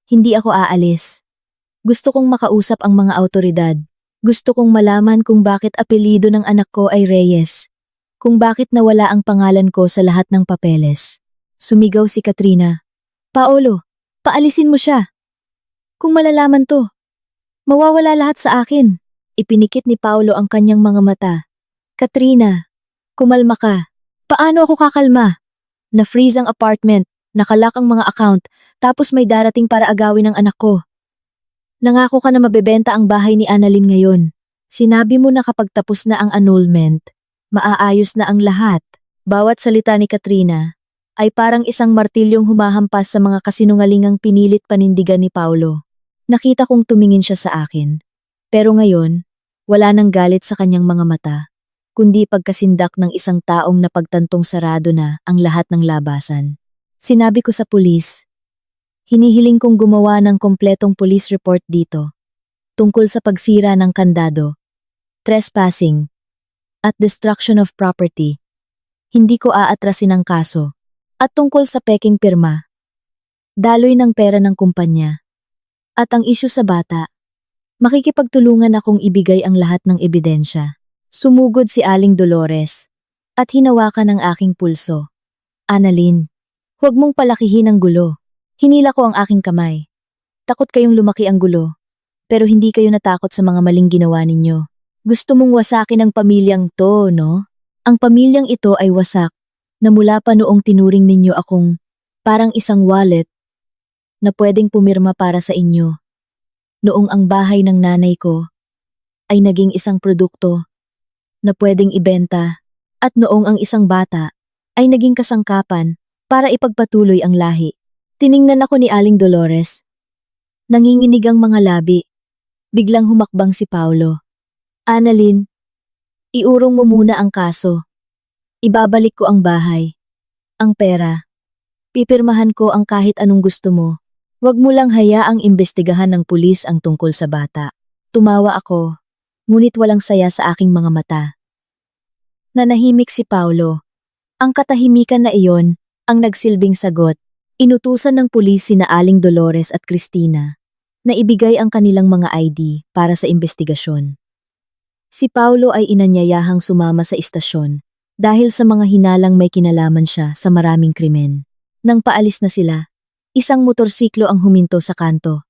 Hindi ako aalis. Gusto kong makausap ang mga awtoridad. Gusto kong malaman kung bakit apelyido ng anak ko ay Reyes. Kung bakit nawala ang pangalan ko sa lahat ng papeles. Sumigaw si Katrina. Paolo, paalisin mo siya. Kung malalaman to, mawawala lahat sa akin. Ipinikit ni Paolo ang kanyang mga mata. Katrina, kumalma ka. Paano ako kakalma? Na-freeze ang apartment. Nakalock ang mga account, tapos may darating para agawin ang anak ko. Nangako ka na mabebenta ang bahay ni Annalyn ngayon. Sinabi mo na kapag tapos na ang annulment, maaayos na ang lahat. Bawat salita ni Katrina ay parang isang martilyong humahampas sa mga kasinungalingang pinilit panindigan ni Paolo. Nakita kong tumingin siya sa akin. Pero ngayon, wala nang galit sa kanyang mga mata, kundi pagkasindak ng isang taong napagtantong sarado na ang lahat ng labasan. Sinabi ko sa pulis, Hinihiling kong gumawa ng kompletong police report dito tungkol sa pagsira ng kandado, trespassing, at destruction of property. Hindi ko aatrasin ang kaso. At tungkol sa peking pirma, daloy ng pera ng kumpanya. At ang isyu sa bata, makikipagtulungan akong ibigay ang lahat ng ebidensya. Sumugod si Aling Dolores at hinawakan ang aking pulso. Annalyn, huwag mong palakihin ang gulo. Hinila ko ang aking kamay. Takot kayong lumaki ang gulo, pero hindi kayo natakot sa mga maling ginawa ninyo. Gusto mong wasakin ang pamilyang to, no? Ang pamilyang ito ay wasak na mula pa noong tinuring ninyo akong parang isang wallet na pwedeng pumirma para sa inyo. Noong ang bahay ng nanay ko ay naging isang produkto na pwedeng ibenta at noong ang isang bata ay naging kasangkapan para ipagpatuloy ang lahi. Tiningnan ako ni Aling Dolores. Nanginginig ang mga labi. Biglang humakbang si Paulo. Annalyn, iurong mo muna ang kaso. Ibabalik ko ang bahay, ang pera. Pipirmahan ko ang kahit anong gusto mo. Huwag mo lang hayaang imbestigahan ng pulis ang tungkol sa bata. Tumawa ako, ngunit walang saya sa aking mga mata. Nanahimik si Paulo. Ang katahimikan na iyon ang nagsilbing sagot. Inutusan ng pulis sina Aling Dolores at Cristina na ibigay ang kanilang mga ID para sa investigasyon. Si Paulo ay inanyayahang sumama sa istasyon dahil sa mga hinalang may kinalaman siya sa maraming krimen. Nang paalis na sila, isang motorsiklo ang huminto sa kanto.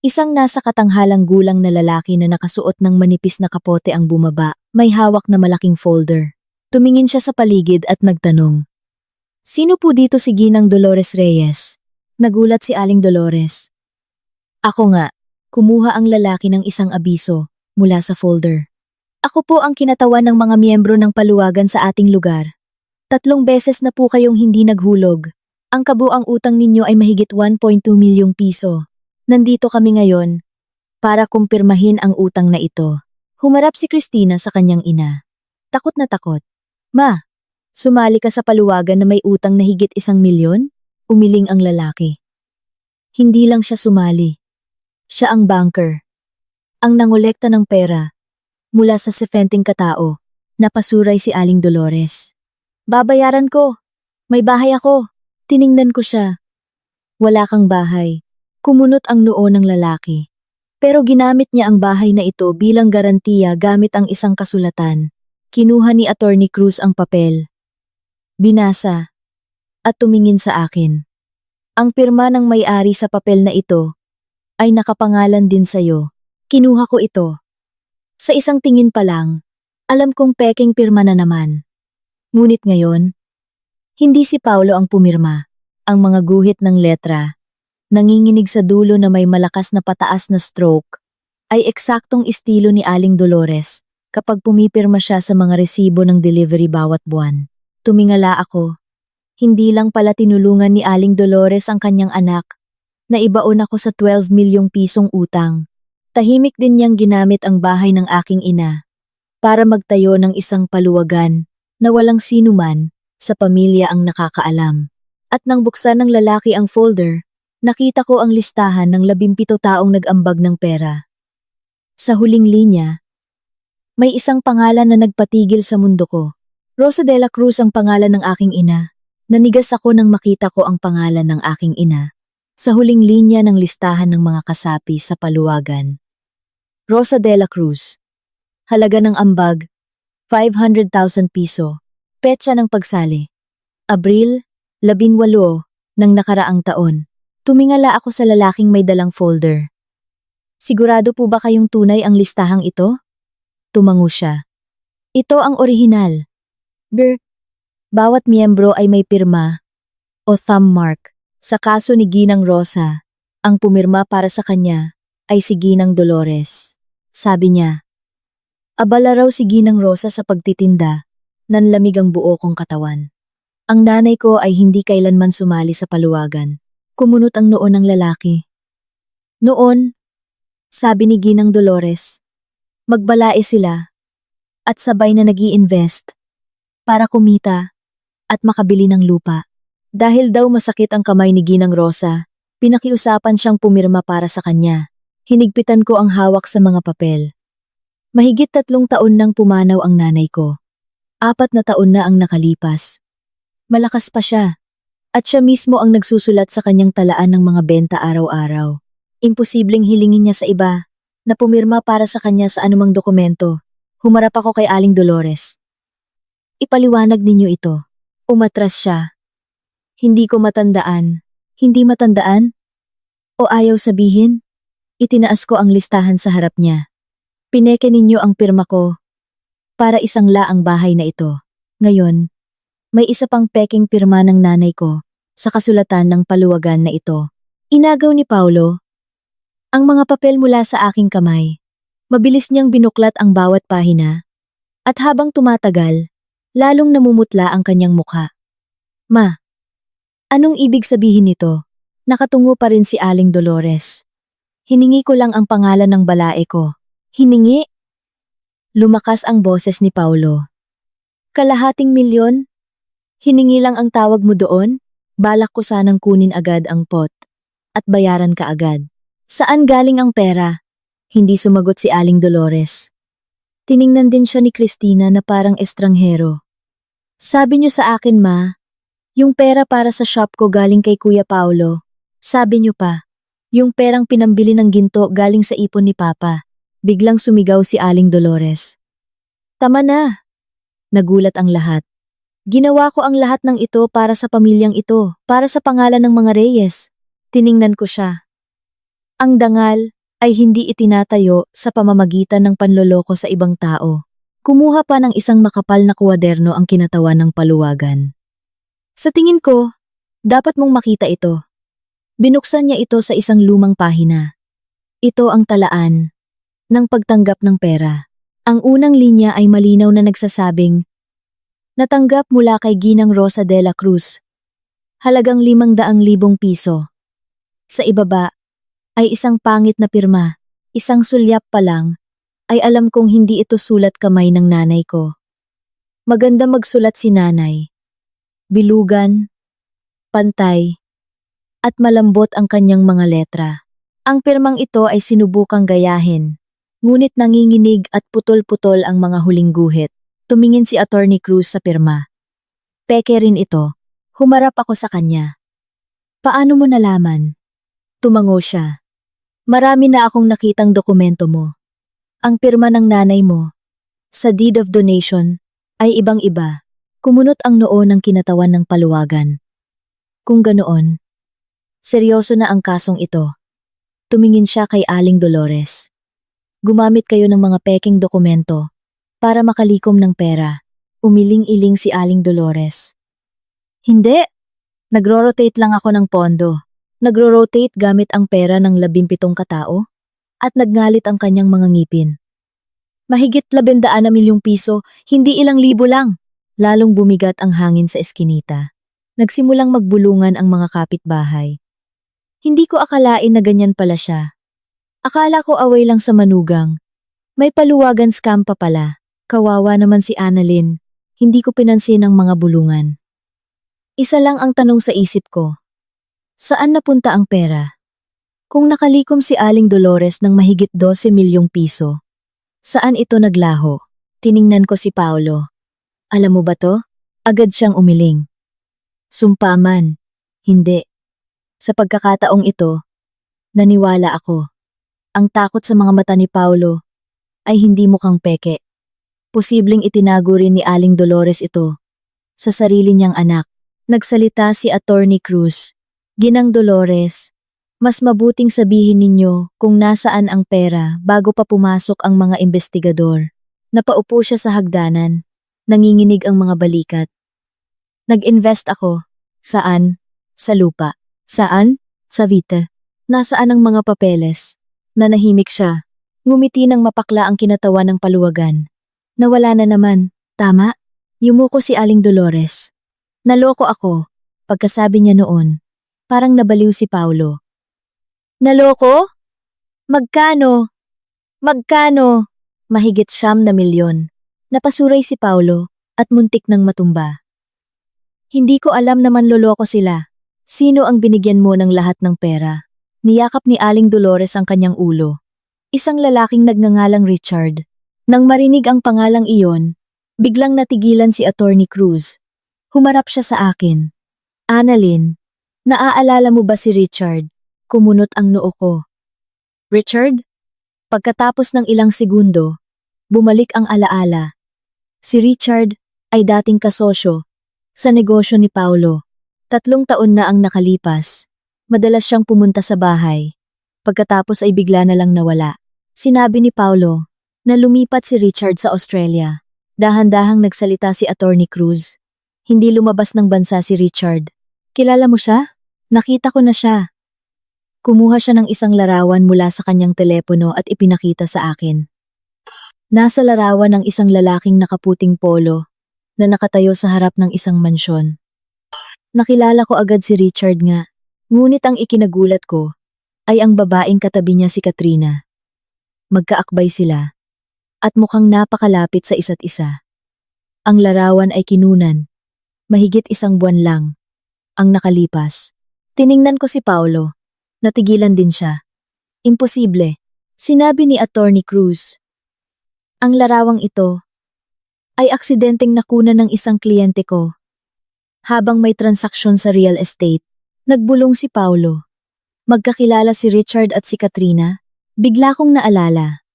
Isang nasa katanghalang gulang na lalaki na nakasuot ng manipis na kapote ang bumaba, may hawak na malaking folder. Tumingin siya sa paligid at nagtanong, "Sino po dito si Ginang Dolores Reyes?" Nagulat si Aling Dolores. "Ako nga." Kumuha ang lalaki ng isang abiso mula sa folder. "Ako po ang kinatawan ng mga miyembro ng paluwagan sa ating lugar. 3 beses na po kayong hindi naghulog. Ang kabuang utang ninyo ay mahigit 1.2 milyong piso. Nandito kami ngayon para kumpirmahin ang utang na ito." Humarap si Cristina sa kanyang ina. Takot na takot. "Ma, sumali ka sa paluwagan na may utang na higit 1 milyon? Umiling ang lalaki. Hindi lang siya sumali. Siya ang banker. Ang nangolekta ng pera mula sa sefenting katao. Napasuray si Aling Dolores. "Babayaran ko. May bahay ako." Tiningnan ko siya. "Wala kang bahay." Kumunot ang noo ng lalaki. Pero ginamit niya ang bahay na ito bilang garantiya gamit ang isang kasulatan. Kinuha ni Attorney Cruz ang papel. Binasa at tumingin sa akin. "Ang pirma ng may-ari sa papel na ito ay nakapangalan din sa'yo." Kinuha ko ito. Sa isang tingin pa lang, alam kong peking pirma na naman. Ngunit ngayon, hindi si Paulo ang pumirma. Ang mga guhit ng letra, nanginginig sa dulo na may malakas na pataas na stroke, ay eksaktong estilo ni Aling Dolores kapag pumipirma siya sa mga resibo ng delivery bawat buwan. Tumingala ako. Hindi lang pala tinulungan ni Aling Dolores ang kanyang anak, naibaon ako sa 12 milyong pisong utang. Tahimik din niyang ginamit ang bahay ng aking ina para magtayo ng isang paluwagan na walang sinuman sa pamilya ang nakakaalam. At nang buksan ng lalaki ang folder, nakita ko ang listahan ng 17 taong nag-ambag ng pera. Sa huling linya, may isang pangalan na nagpatigil sa mundo ko. Rosa de la Cruz ang pangalan ng aking ina. Nanigas ako nang makita ko ang pangalan ng aking ina sa huling linya ng listahan ng mga kasapi sa paluwagan. Rosa de la Cruz. Halaga ng ambag, 500,000 piso. Petsa ng pagsali, Abril 18 ng nakaraang taon. Tumingala ako sa lalaking may dalang folder. "Sigurado po ba kayong tunay ang listahang ito?" Tumango siya. "Ito ang orihinal. Bawat miyembro ay may pirma o thumb mark. Sa kaso ni Ginang Rosa, ang pumirma para sa kanya ay si Ginang Dolores." Sabi niya. Abala raw si Ginang Rosa sa pagtitinda, nanlamig ang buo kong katawan. Ang nanay ko ay hindi kailanman sumali sa paluwagan. Kumunot ang noo ng lalaki. "Noon," sabi ni Ginang Dolores, "magbalae sila at sabay na nag-i-invest para kumita at makabili ng lupa. Dahil daw masakit ang kamay ni Ginang Rosa, Pinakiusapan siyang pumirma para sa kanya. Hinigpitan ko ang hawak sa mga papel. Mahigit 3 taon nang pumanaw ang nanay ko. 4 na taon na ang nakalipas. Malakas pa siya. At siya mismo ang nagsusulat sa kanyang talaan ng mga benta araw-araw. Imposibleng hilingin niya sa iba na pumirma para sa kanya sa anumang dokumento. Humarap ako kay Aling Dolores. Ipaliwanag ninyo ito. Umatras siya. Hindi ko matandaan. Hindi matandaan? O ayaw sabihin? Itinaas ko ang listahan sa harap niya. Pineke ninyo ang pirma ko para isangla ang bahay na ito. Ngayon, may isa pang peking pirma ng nanay ko sa kasulatan ng paluwagan na ito. Inagaw ni Paulo ang mga papel mula sa aking kamay. Mabilis niyang binuklat ang bawat pahina. At habang tumatagal, lalong namumutla ang kanyang mukha. Ma, anong ibig sabihin nito? Nakatungo pa rin si Aling Dolores. Hiningi ko lang ang pangalan ng balae ko. Hiningi? Lumakas ang boses ni Paulo. 250,000? Hiningi lang ang tawag mo doon? Balak ko sanang kunin agad ang pot. At bayaran ka agad. Saan galing ang pera? Hindi sumagot si Aling Dolores. Tiningnan din siya ni Cristina na parang estranghero. Sabi niyo sa akin, ma, yung pera para sa shop ko galing kay Kuya Paulo. Sabi niyo pa, yung perang pinambili ng ginto galing sa ipon ni Papa. Biglang sumigaw si Aling Dolores. Tama na! Nagulat ang lahat. Ginawa ko ang lahat ng ito para sa pamilyang ito, para sa pangalan ng mga Reyes. Tiningnan ko siya. Ang dangal ay hindi itinatayo sa pamamagitan ng panloloko sa ibang tao. Kumuha pa ng isang makapal na kuwaderno ang kinatawan ng paluwagan. Sa tingin ko, dapat mong makita ito. Binuksan niya ito sa isang lumang pahina. Ito ang talaan ng pagtanggap ng pera. Ang unang linya ay malinaw na nagsasabing, natanggap mula kay Ginang Rosa de la Cruz. Halagang 500,000 piso. Sa ibaba ay isang pangit na pirma, isang sulyap pa lang, ay alam kong hindi ito sulat kamay ng nanay ko. Maganda magsulat si nanay. Bilugan, pantay, at malambot ang kanyang mga letra. Ang pirmang ito ay sinubukang gayahin, ngunit nanginginig at putol-putol ang mga huling guhit. Tumingin si Attorney Cruz sa pirma. Peke rin ito. Humarap ako sa kanya. Paano mo nalaman? Tumango siya. Marami na akong nakitang dokumento mo. Ang pirma ng nanay mo, sa deed of donation, ay ibang-iba. Kumunot ang noo ng kinatawan ng paluwagan. Kung ganoon, seryoso na ang kasong ito. Tumingin siya kay Aling Dolores. Gumamit kayo ng mga peking dokumento para makalikom ng pera. Umiling-iling si Aling Dolores. Hindi. Nagro-rotate lang ako ng pondo. Nagro-rotate gamit ang pera ng 17 katao at nagngalit ang kanyang mga ngipin. Mahigit 200,000 piso, hindi ilang libo lang. Lalong bumigat ang hangin sa eskinita. Nagsimulang magbulungan ang mga kapitbahay. Hindi ko akalain na ganyan pala siya. Akala ko away lang sa manugang. May paluwagan scam pa pala. Kawawa naman si Annalyn. Hindi ko pinansin ang mga bulungan. Isa lang ang tanong sa isip ko. Saan napunta ang pera? Kung nakalikom si Aling Dolores ng mahigit 12 milyong piso, saan ito naglaho? Tiningnan ko si Paulo. Alam mo ba to? Agad siyang umiling. Sumpaman. Hindi. Sa pagkakataong ito, naniwala ako. Ang takot sa mga mata ni Paulo ay hindi mukhang peke. Posibleng itinago rin ni Aling Dolores ito sa sarili niyang anak. Nagsalita si Attorney Cruz. Ginang Dolores, mas mabuting sabihin ninyo kung nasaan ang pera bago pa pumasok ang mga investigador. Napaupo siya sa hagdanan. Nanginginig ang mga balikat. Nag-invest ako. Saan? Sa lupa. Saan? Sa Vite. Nasaan ang mga papeles? Nanahimik siya. Ngumiti ng mapakla ang kinatawan ng paluwagan. Nawala na naman. Tama? Yumuko si Aling Dolores. Naloko ako. Pagkasabi niya noon, parang nabaliw si Paulo. Naloko? Magkano? Magkano? Mahigit 9,000,000. Napasuray si Paulo at muntik ng matumba. Hindi ko alam na manloloko sila. Sino ang binigyan mo ng lahat ng pera? Niyakap ni Aling Dolores ang kanyang ulo. Isang lalaking nagngangalang Richard. Nang marinig ang pangalang iyon, biglang natigilan si Attorney Cruz. Humarap siya sa akin. Annalyn, naaalala mo ba si Richard? Kumunot ang noo ko. Richard? Pagkatapos ng ilang segundo, bumalik ang alaala. Si Richard ay dating kasosyo sa negosyo ni Paulo. 3 taon na ang nakalipas. Madalas siyang pumunta sa bahay. Pagkatapos ay bigla na lang nawala. Sinabi ni Paulo na lumipat si Richard sa Australia. Dahan-dahang nagsalita si Attorney Cruz. Hindi lumabas ng bansa si Richard. Kilala mo siya? Nakita ko na siya. Kumuha siya ng isang larawan mula sa kanyang telepono at ipinakita sa akin. Nasa larawan ng isang lalaking nakaputing polo na nakatayo sa harap ng isang mansyon. Nakilala ko agad si Richard nga, ngunit ang ikinagulat ko ay ang babaeng katabi niya si Katrina. Magkaakbay sila at mukhang napakalapit sa isa't isa. Ang larawan ay kinunan, mahigit 1 buwan lang ang nakalipas. Tiningnan ko si Paulo. Natigilan din siya. Imposible, sinabi ni Attorney Cruz. Ang larawang ito ay aksidenteng nakunan ng isang kliyente ko. Habang may transaksyon sa real estate, nagbulong si Paulo. Magkakilala si Richard at si Katrina. Bigla kong naalala.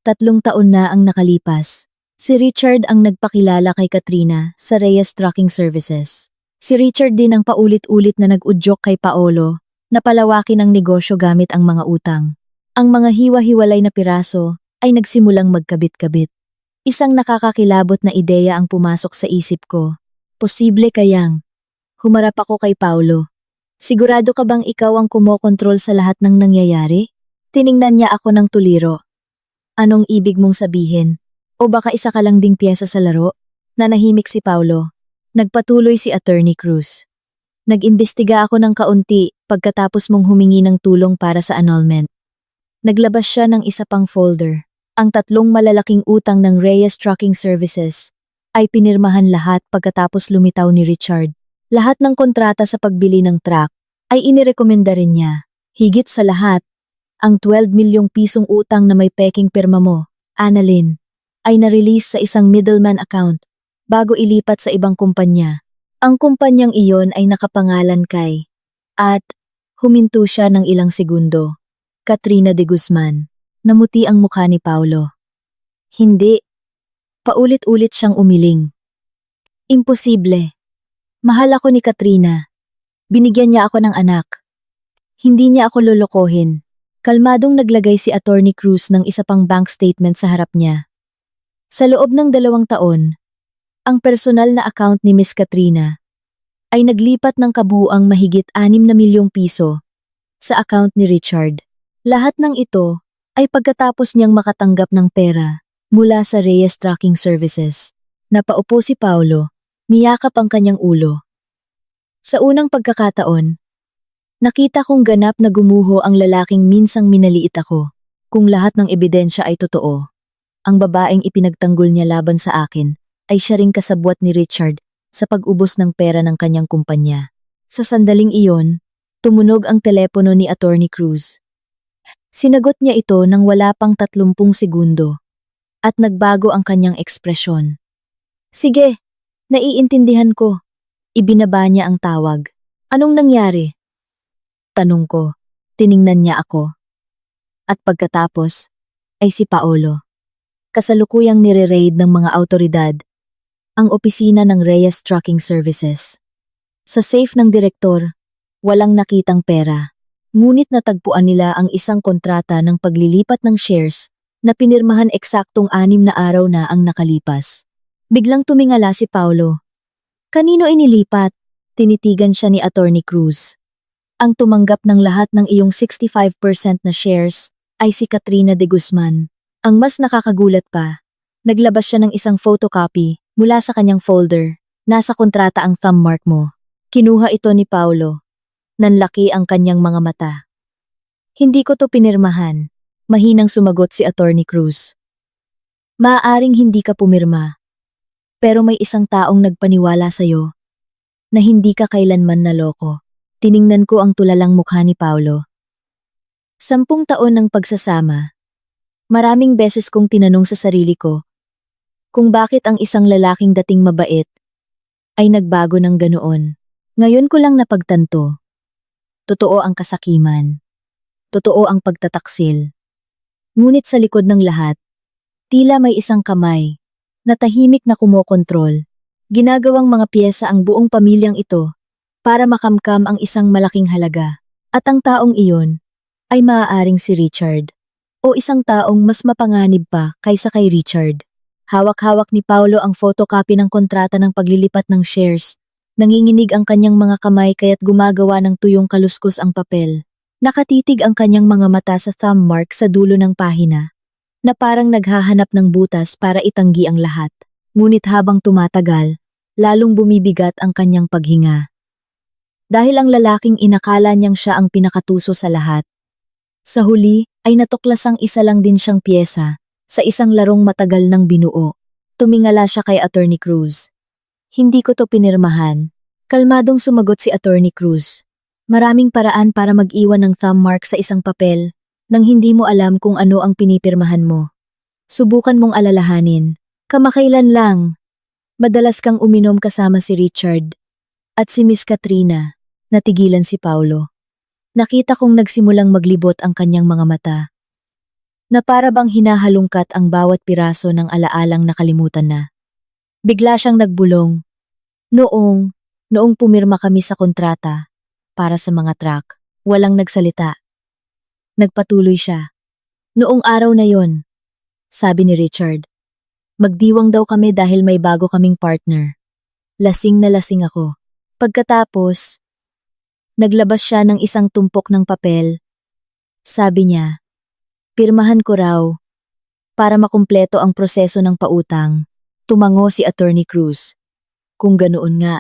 3 taon na ang nakalipas. Si Richard ang nagpakilala kay Katrina sa Reyes Trucking Services. Si Richard din ang paulit-ulit na nag-udyok kay Paolo na palawakin ang negosyo gamit ang mga utang. Ang mga hiwa-hiwalay na piraso ay nagsimulang magkabit-kabit. Isang nakakakilabot na ideya ang pumasok sa isip ko. Posible kayang. Humarap ako kay Paulo. Sigurado ka bang ikaw ang kumokontrol sa lahat ng nangyayari? Tiningnan niya ako ng tuliro. Anong ibig mong sabihin? O baka isa ka lang ding piyesa sa laro? Nanahimik si Paulo. Nagpatuloy si Attorney Cruz. Nag-imbestiga ako ng kaunti pagkatapos mong humingi ng tulong para sa annulment. Naglabas siya ng isa pang folder. Ang 3 malalaking utang ng Reyes Trucking Services ay pinirmahan lahat pagkatapos lumitaw ni Richard. Lahat ng kontrata sa pagbili ng truck ay inirekomenda rin niya. Higit sa lahat, ang 12 milyong pisong utang na may peking pirma mo, Annalyn, ay na-release sa isang middleman account bago ilipat sa ibang kumpanya. Ang kumpanyang iyon ay nakapangalan kay at huminto siya ng ilang segundo. Katrina de Guzman. Namuti ang mukha ni Paulo. Hindi. Paulit-ulit siyang umiling. Imposible. Mahal ako ni Katrina. Binigyan niya ako ng anak. Hindi niya ako lolokohin. Kalmadong naglagay si Attorney Cruz ng isa pang bank statement sa harap niya. Sa loob ng 2 taon, ang personal na account ni Miss Katrina ay naglipat ng kabuuang mahigit 6 na milyong piso sa account ni Richard. Lahat ng ito ay pagkatapos niyang makatanggap ng pera mula sa Reyes Trucking Services. Napaupo si Paulo, niyakap ang kanyang ulo. Sa unang pagkakataon, nakita kong ganap na gumuho ang lalaking minsang minaliit ako. Kung lahat ng ebidensya ay totoo, ang babaeng ipinagtanggol niya laban sa akin ay siya ring kasabwat ni Richard sa pag-ubos ng pera ng kanyang kumpanya. Sa sandaling iyon, tumunog ang telepono ni Attorney Cruz. Sinagot niya ito nang wala pang 30 segundo at nagbago ang kanyang ekspresyon. Sige, naiintindihan ko. Ibinaba niya ang tawag. Anong nangyari? Tanong ko. Tiningnan niya ako. At pagkatapos, ay si Paolo. Kasalukuyang nire-raid ng mga awtoridad ang opisina ng Reyes Trucking Services. Sa safe ng direktor, walang nakitang pera. Ngunit natagpuan nila ang isang kontrata ng paglilipat ng shares na pinirmahan eksaktong 6 na araw na ang nakalipas. Biglang tumingala si Paulo. Kanino inilipat? Tinitigan siya ni Attorney Cruz. Ang tumanggap ng lahat ng iyong 65% na shares ay si Katrina de Guzman. Ang mas nakakagulat pa, naglabas siya ng isang photocopy mula sa kanyang folder. Nasa kontrata ang thumbmark mo. Kinuha ito ni Paulo. Nanlaki ang kanyang mga mata. Hindi ko to pinirmahan. Mahinang sumagot si Attorney Cruz. Maaaring hindi ka pumirma. Pero may isang taong nagpaniwala sa'yo na hindi ka kailanman naloko. Tiningnan ko ang tulalang mukha ni Paulo. 10 taon ng pagsasama. Maraming beses kong tinanong sa sarili ko kung bakit ang isang lalaking dating mabait ay nagbago ng ganoon. Ngayon ko lang napagtanto. Totoo ang kasakiman. Totoo ang pagtataksil. Ngunit sa likod ng lahat, tila may isang kamay na tahimik na kumokontrol. Ginagawang mga piyesa ang buong pamilyang ito para makamkam ang isang malaking halaga. At ang taong iyon ay maaaring si Richard. O isang taong mas mapanganib pa kaysa kay Richard. Hawak-hawak ni Paulo ang photocopy ng kontrata ng paglilipat ng shares. Nanginginig ang kanyang mga kamay kaya't gumagawa ng tuyong kaluskos ang papel. Nakatitig ang kanyang mga mata sa thumb mark sa dulo ng pahina, na parang naghahanap ng butas para itanggi ang lahat. Ngunit habang tumatagal, lalong bumibigat ang kanyang paghinga. Dahil ang lalaking inakala niyang siya ang pinakatuso sa lahat. Sa huli, ay natuklasang isa lang din siyang piyesa sa isang larong matagal ng binuo. Tumingala siya kay Attorney Cruz. Hindi ko to pinirmahan. Kalmadong sumagot si Attorney Cruz. Maraming paraan para mag-iwan ng thumb mark sa isang papel nang hindi mo alam kung ano ang pinipirmahan mo. Subukan mong alalahanin. Kamakailan lang. Madalas kang uminom kasama si Richard at si Miss Katrina. Natigilan si Paulo. Nakita kong nagsimulang maglibot ang kanyang mga mata. Na para bang hinahalungkat ang bawat piraso ng alaalang nakalimutan na. Bigla siyang nagbulong. Noong pumirma kami sa kontrata para sa mga truck, walang nagsalita. Nagpatuloy siya. Noong araw na yon, sabi ni Richard, magdiwang daw kami dahil may bago kaming partner. Lasing na lasing ako. Pagkatapos, naglabas siya ng isang tumpok ng papel. Sabi niya, pirmahan ko raw para makumpleto ang proseso ng pautang. Tumango si Attorney Cruz. Kung ganoon nga,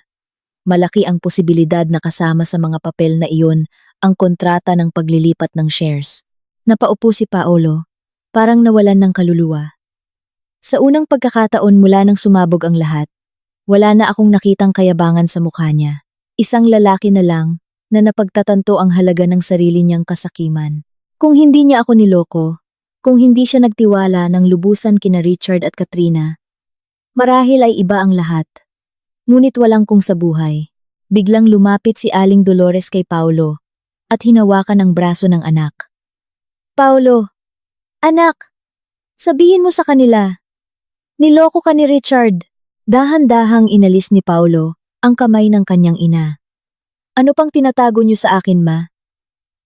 malaki ang posibilidad na kasama sa mga papel na iyon ang kontrata ng paglilipat ng shares. Napaupo si Paulo, parang nawalan ng kaluluwa. Sa unang pagkakataon mula nang sumabog ang lahat, wala na akong nakitang kayabangan sa mukha niya. Isang lalaki na lang na napagtatanto ang halaga ng sarili niyang kasakiman. Kung hindi niya ako niloko, kung hindi siya nagtiwala ng lubusan kina Richard at Katrina, marahil ay iba ang lahat. Ngunit walang kung sa buhay. Biglang lumapit si Aling Dolores kay Paulo at hinawakan ang braso ng anak. Paulo, anak, sabihin mo sa kanila, niloko ka ni Richard. Dahan-dahang inalis ni Paulo ang kamay ng kanyang ina. Ano pang tinatago niyo sa akin, ma?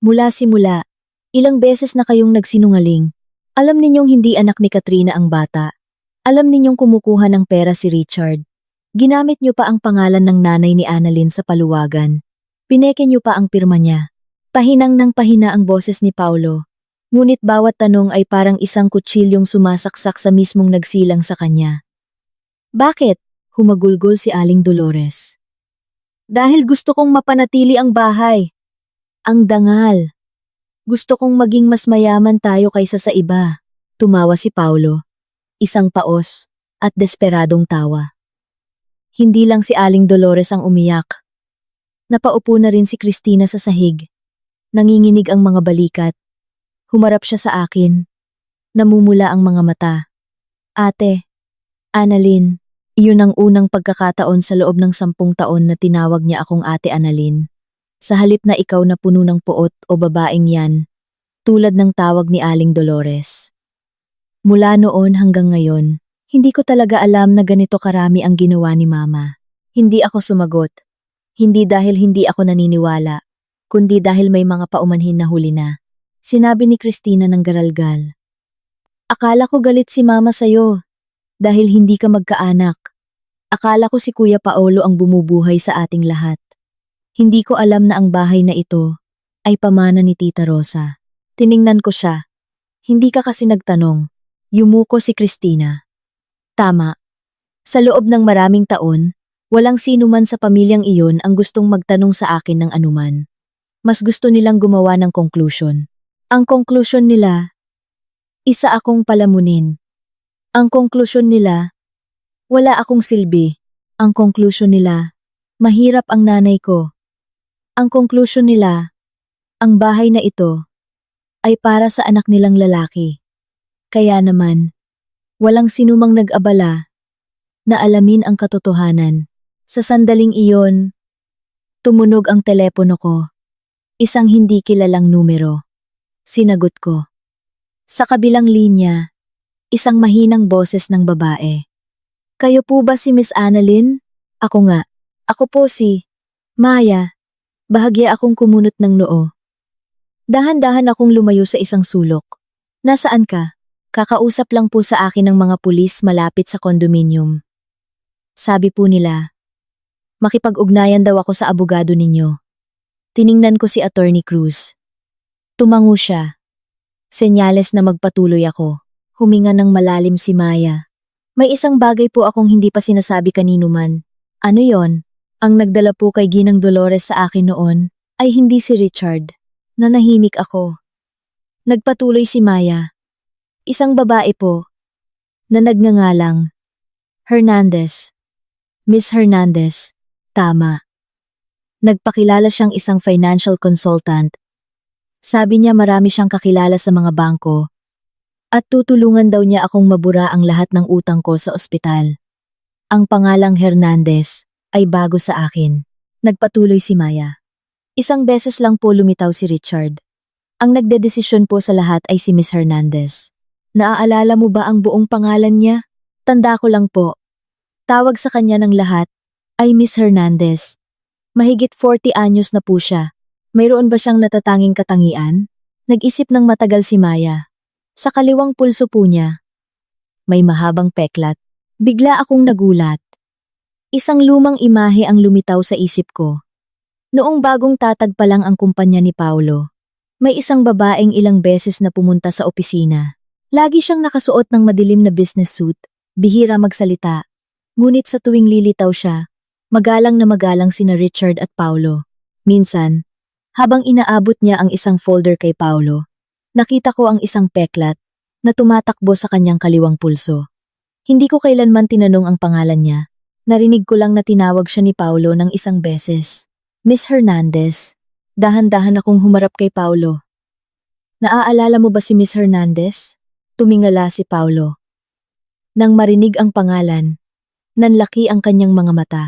Mula simula, ilang beses na kayong nagsinungaling. Alam ninyong hindi anak ni Katrina ang bata. Alam ninyong kumukuha ng pera si Richard. Ginamit niyo pa ang pangalan ng nanay ni Annalyn sa paluwagan. Pineke niyo pa ang pirma niya. Pahinang ng pahina ang boses ni Paulo. Ngunit bawat tanong ay parang isang kutsilyong sumasaksak sa mismong nagsilang sa kanya. Bakit? Humagulgol si Aling Dolores. Dahil gusto kong mapanatili ang bahay. Ang dangal. Gusto kong maging mas mayaman tayo kaysa sa iba. Tumawa si Paulo. Isang paos at desperadong tawa. Hindi lang si Aling Dolores ang umiyak. Napaupo na rin si Cristina sa sahig. Nanginginig ang mga balikat. Humarap siya sa akin. Namumula ang mga mata. Ate, Annalyn, iyon ang unang pagkakataon sa loob ng 10 taon na tinawag niya akong Ate Annalyn. Sa halip na ikaw na puno ng puot o babaeng yan, tulad ng tawag ni Aling Dolores. Mula noon hanggang ngayon, hindi ko talaga alam na ganito karami ang ginawa ni Mama. Hindi ako sumagot. Hindi dahil hindi ako naniniwala, kundi dahil may mga paumanhin na huli na. Sinabi ni Cristina ng garalgal. Akala ko galit si Mama sa'yo, dahil hindi ka magkaanak. Akala ko si Kuya Paolo ang bumubuhay sa ating lahat. Hindi ko alam na ang bahay na ito ay pamana ni Tita Rosa. Tiningnan ko siya. Hindi ka kasi nagtanong. Yumuko si Cristina. Tama. Sa loob ng maraming taon, walang sino man sa pamilyang iyon ang gustong magtanong sa akin ng anuman. Mas gusto nilang gumawa ng conclusion. Ang conclusion nila, isa akong palamunin. Ang conclusion nila, wala akong silbi. Ang conclusion nila, mahirap ang nanay ko. Ang conclusion nila, ang bahay na ito ay para sa anak nilang lalaki. Kaya naman, walang sinumang nag-abala na alamin ang katotohanan. Sa sandaling iyon, tumunog ang telepono ko. Isang hindi kilalang numero. Sinagot ko. Sa kabilang linya, isang mahinang boses ng babae. Kayo po ba si Miss Annalyn? Ako nga. Ako po si Maya. Bahagya akong kumunot ng noo. Dahan-dahan akong lumayo sa isang sulok. Nasaan ka? Kakausap lang po sa akin ng mga pulis malapit sa kondominium. Sabi po nila, makipag-ugnayan daw ako sa abogado ninyo. Tiningnan ko si Attorney Cruz. Tumango siya. Senyales na magpatuloy ako. Huminga ng malalim si Maya. May isang bagay po akong hindi pa sinasabi kanino man. Ano yon? Ang nagdala po kay Ginang Dolores sa akin noon ay hindi si Richard. Nanahimik ako. Nagpatuloy si Maya. Isang babae po na nagngangalang Hernandez. Miss Hernandez. Tama. Nagpakilala siyang isang financial consultant. Sabi niya marami siyang kakilala sa mga bangko at tutulungan daw niya akong mabura ang lahat ng utang ko sa ospital. Ang pangalang Hernandez ay bago sa akin. Nagpatuloy si Maya. Isang beses lang po lumitaw si Richard. Ang nagdedesisyon po sa lahat ay si Miss Hernandez. Naaalala mo ba ang buong pangalan niya? Tanda ko lang po. Tawag sa kanya ng lahat ay Miss Hernandez. Mahigit 40 anyos na po siya. Mayroon ba siyang natatanging katangian? Nag-isip ng matagal si Maya. Sa kaliwang pulso po niya, may mahabang peklat. Bigla akong nagulat. Isang lumang imahe ang lumitaw sa isip ko. Noong bagong tatag pa lang ang kumpanya ni Paulo, may isang babaeng ilang beses na pumunta sa opisina. Lagi siyang nakasuot ng madilim na business suit, bihira magsalita. Ngunit sa tuwing lilitaw siya, magalang na magalang sina Richard at Paulo. Minsan, habang inaabot niya ang isang folder kay Paulo, nakita ko ang isang peklat na tumatakbo sa kanyang kaliwang pulso. Hindi ko kailanman tinanong ang pangalan niya. Narinig ko lang na tinawag siya ni Paulo ng isang beses. Miss Hernandez. Dahan-dahan akong humarap kay Paulo. Naaalala mo ba si Miss Hernandez? Tumingala si Paulo. Nang marinig ang pangalan, nanlaki ang kanyang mga mata.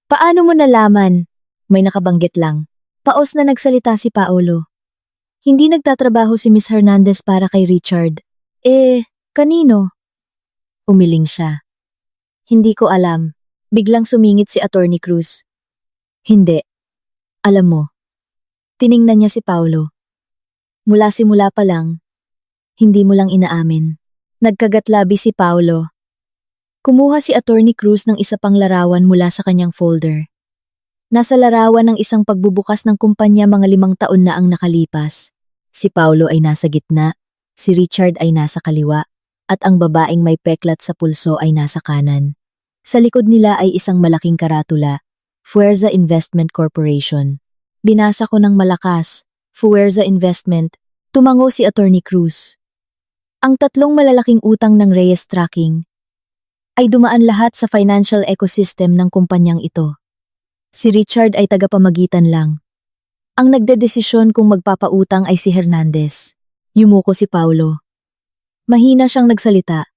Paano mo nalaman? May nakabanggit lang. Paos na nagsalita si Paulo. Hindi nagtatrabaho si Miss Hernandez para kay Richard. Kanino? Umiling siya. Hindi ko alam. Biglang sumingit si Attorney Cruz. Hindi. Alam mo. Tiningnan niya si Paulo. Mula simula pa lang, hindi mo lang inaamin. Nagkagatlabi si Paulo. Kumuha si Attorney Cruz ng isa pang larawan mula sa kanyang folder. Nasa larawan ng isang pagbubukas ng kumpanya mga 5 taon na ang nakalipas. Si Paulo ay nasa gitna, si Richard ay nasa kaliwa, at ang babaeng may peklat sa pulso ay nasa kanan. Sa likod nila ay isang malaking karatula, Fuerza Investment Corporation. Binasa ko ng malakas, Fuerza Investment. Tumango si Attorney Cruz. Ang 3 malalaking utang ng Reyes Tracking ay dumaan lahat sa financial ecosystem ng kumpanyang ito. Si Richard ay tagapamagitan lang. Ang nagdedesisyon kung magpapautang ay si Hernandez. Yumuko si Paulo. Mahina siyang nagsalita.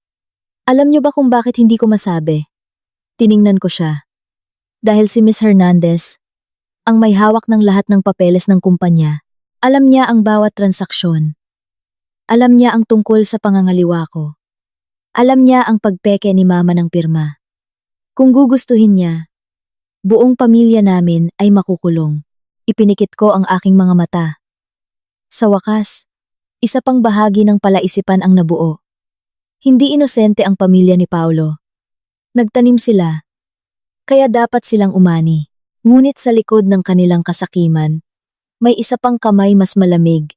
Alam niyo ba kung bakit hindi ko masabi? Tiningnan ko siya. Dahil si Miss Hernandez, ang may hawak ng lahat ng papeles ng kumpanya. Alam niya ang bawat transaksyon. Alam niya ang tungkol sa pangangaliwa ko. Alam niya ang pagpeke ni mama ng pirma. Kung gugustuhin niya, buong pamilya namin ay makukulong. Ipinikit ko ang aking mga mata. Sa wakas, isa pang bahagi ng palaisipan ang nabuo. Hindi inosente ang pamilya ni Paulo. Nagtanim sila, kaya dapat silang umani. Ngunit sa likod ng kanilang kasakiman, may isa pang kamay mas malamig,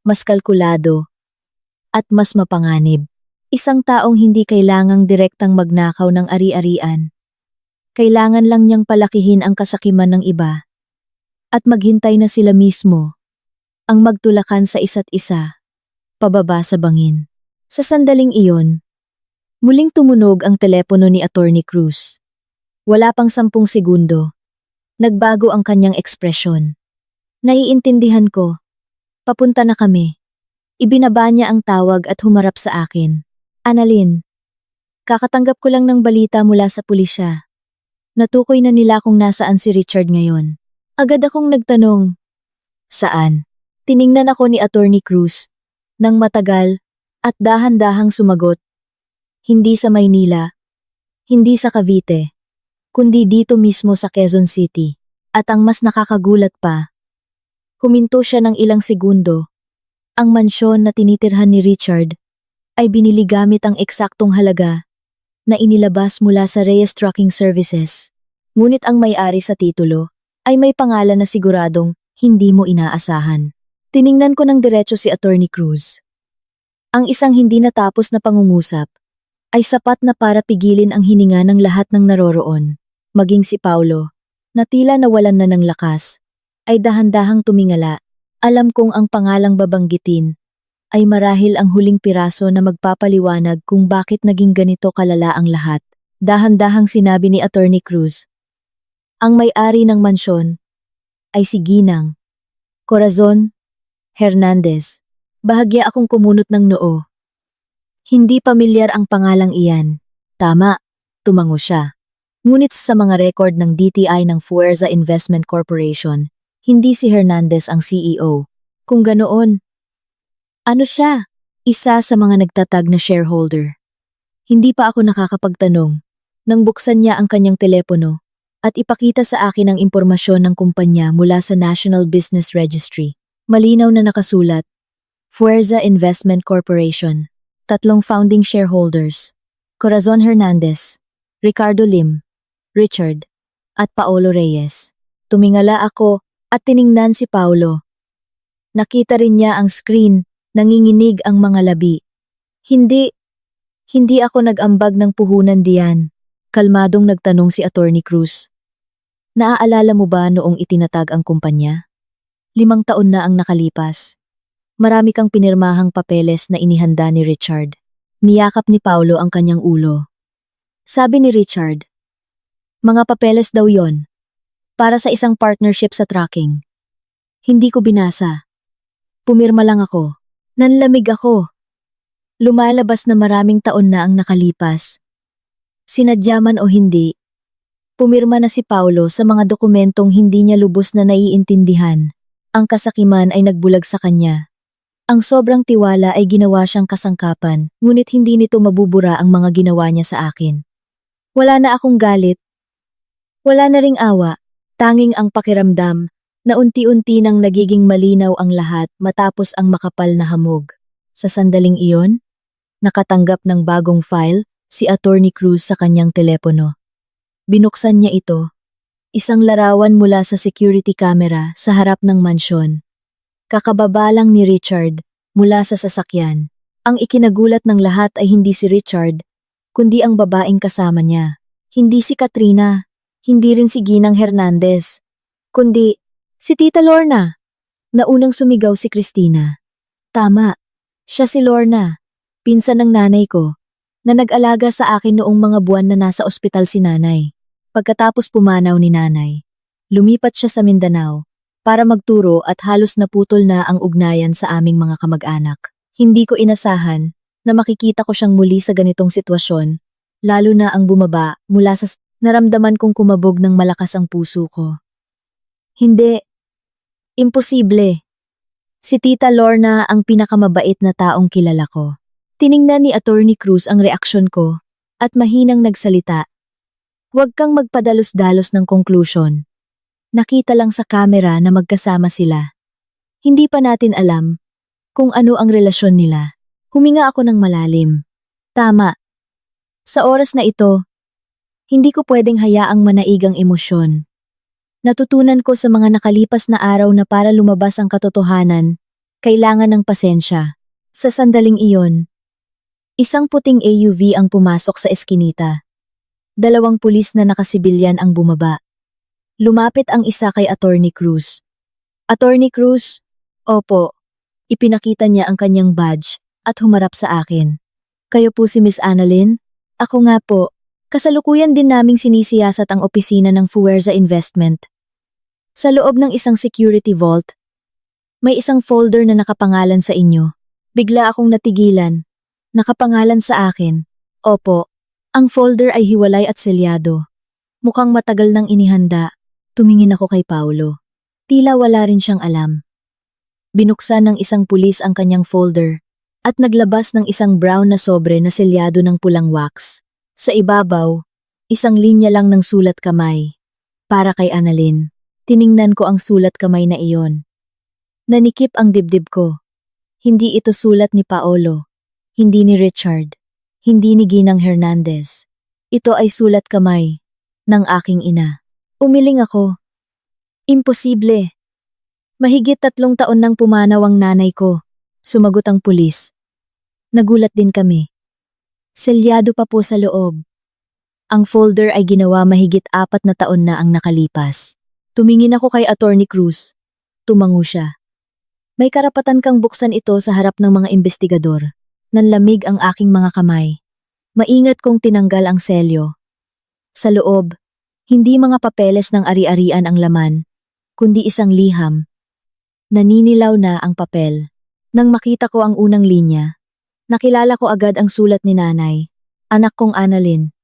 mas kalkulado, at mas mapanganib. Isang taong hindi kailangang direktang magnakaw ng ari-arian. Kailangan lang niyang palakihin ang kasakiman ng iba. At maghintay na sila mismo ang magtulakan sa isa't isa, pababa sa bangin. Sa sandaling iyon, muling tumunog ang telepono ni Attorney Cruz. Wala pang 10 segundo. Nagbago ang kanyang ekspresyon. Naiintindihan ko. Papunta na kami. Ibinaba niya ang tawag at humarap sa akin. Annalyn, kakatanggap ko lang ng balita mula sa pulisya. Natukoy na nila kung nasaan si Richard ngayon. Agad akong nagtanong. Saan? Tiningnan ako ni Attorney Cruz. Nang matagal at dahan-dahang sumagot. Hindi sa Maynila. Hindi sa Cavite. Kundi dito mismo sa Quezon City. At ang mas nakakagulat pa. Huminto siya ng ilang segundo. Ang mansyon na tinitirhan ni Richard ay binili gamit ang eksaktong halaga na inilabas mula sa Reyes Trucking Services. Ngunit ang may-ari sa titulo ay may pangalan na siguradong hindi mo inaasahan. Tiningnan ko ng diretso si Attorney Cruz. Ang isang hindi natapos na pangungusap ay sapat na para pigilin ang hininga ng lahat ng naroroon. Maging si Paulo, na tila nawalan na ng lakas, ay dahan-dahang tumingala. Alam kong ang pangalang babanggitin ay marahil ang huling piraso na magpapaliwanag kung bakit naging ganito kalala ang lahat. Dahan-dahang sinabi ni Attorney Cruz. Ang may-ari ng mansyon ay si Ginang Corazon Hernandez. Bahagya akong kumunot ng noo. Hindi pamilyar ang pangalang iyan. Tama, tumango siya. Ngunit sa mga record ng DTI ng Fuerza Investment Corporation, hindi si Hernandez ang CEO. Kung ganoon, ano siya? Isa sa mga nagtatag na shareholder. Hindi pa ako nakakapagtanong nang buksan niya ang kanyang telepono at ipakita sa akin ang impormasyon ng kumpanya mula sa National Business Registry. Malinaw na nakasulat, Fuerza Investment Corporation. 3 founding shareholders, Corazon Hernandez, Ricardo Lim, Richard, at Paolo Reyes. Tumingala ako at tiningnan si Paulo. Nakita rin niya ang screen, nanginginig ang mga labi. Hindi ako nag-ambag ng puhunan diyan. Kalmadong nagtanong si Attorney Cruz. Naaalala mo ba noong itinatag ang kumpanya? 5 taon na ang nakalipas. Marami kang pinirmahang papeles na inihanda ni Richard. Niyakap ni Paulo ang kanyang ulo. Sabi ni Richard, mga papeles daw yon. Para sa isang partnership sa trucking. Hindi ko binasa. Pumirma lang ako. Nanlamig ako. Lumalabas na maraming taon na ang nakalipas. Sinadya man o hindi, pumirma na si Paulo sa mga dokumentong hindi niya lubos na naiintindihan. Ang kasakiman ay nagbulag sa kanya. Ang sobrang tiwala ay ginawa siyang kasangkapan, ngunit hindi nito mabubura ang mga ginawa niya sa akin. Wala na akong galit. Wala na ring awa. Tanging ang pakiramdam na unti-unti nang nagiging malinaw ang lahat matapos ang makapal na hamog. Sa sandaling iyon, nakatanggap ng bagong file si Attorney Cruz sa kanyang telepono. Binuksan niya ito, isang larawan mula sa security camera sa harap ng mansyon. Kakababa lang ni Richard mula sa sasakyan. Ang ikinagulat ng lahat ay hindi si Richard, kundi ang babaeng kasama niya. Hindi si Katrina, hindi rin si Ginang Hernandez, kundi si Tita Lorna. Naunang sumigaw si Christina. Tama, siya si Lorna, pinsan ng nanay ko, na nag-alaga sa akin noong mga buwan na nasa ospital si nanay. Pagkatapos pumanaw ni nanay, lumipat siya sa Mindanao para magturo at halos naputol na ang ugnayan sa aming mga kamag-anak. Hindi ko inasahan na makikita ko siyang muli sa ganitong sitwasyon, lalo na ang bumaba mula sa naramdaman kong kumabog ng malakas ang puso ko. Hindi. Imposible. Si Tita Lorna ang pinakamabait na taong kilala ko. Tiningnan ni Attorney Cruz ang reaksyon ko at mahinang nagsalita. Huwag kang magpadalos-dalos ng conclusion. Nakita lang sa kamera na magkasama sila. Hindi pa natin alam kung ano ang relasyon nila. Huminga ako ng malalim. Tama. Sa oras na ito, hindi ko pwedeng hayaang manaigang emosyon. Natutunan ko sa mga nakalipas na araw na para lumabas ang katotohanan, kailangan ng pasensya. Sa sandaling iyon, isang puting AUV ang pumasok sa eskinita. 2 pulis na nakasibilyan ang bumaba. Lumapit ang isa kay Attorney Cruz. Attorney Cruz? Opo. Ipinakita niya ang kanyang badge at humarap sa akin. Kayo po si Miss Annalyn? Ako nga po. Kasalukuyan din naming sinisiyasat ang opisina ng Fuerza Investment. Sa loob ng isang security vault, may isang folder na nakapangalan sa inyo. Bigla akong natigilan. Nakapangalan sa akin. Opo, ang folder ay hiwalay at selyado. Mukhang matagal nang inihanda. Tumingin ako kay Paulo. Tila wala rin siyang alam. Binuksan ng isang pulis ang kanyang folder at naglabas ng isang brown na sobre na selyado ng pulang wax. Sa ibabaw, isang linya lang ng sulat kamay. Para kay Annalyn. Tiningnan ko ang sulat kamay na iyon. Nanikip ang dibdib ko. Hindi ito sulat ni Paolo. Hindi ni Richard. Hindi ni Ginang Hernandez. Ito ay sulat kamay ng aking ina. Umiling ako. Imposible. Mahigit 3 taon nang pumanaw ang nanay ko. Sumagot ang pulis. Nagulat din kami. Selyado pa po sa loob. Ang folder ay ginawa mahigit 4 na taon na ang nakalipas. Tumingin ako kay Attorney Cruz. Tumango siya. May karapatan kang buksan ito sa harap ng mga investigador. Nanlamig ang aking mga kamay. Maingat kong tinanggal ang selyo. Sa loob, hindi mga papeles ng ari-arian ang laman, kundi isang liham. Naninilaw na ang papel. Nang makita ko ang unang linya, nakilala ko agad ang sulat ni nanay. Anak kong Annalyn.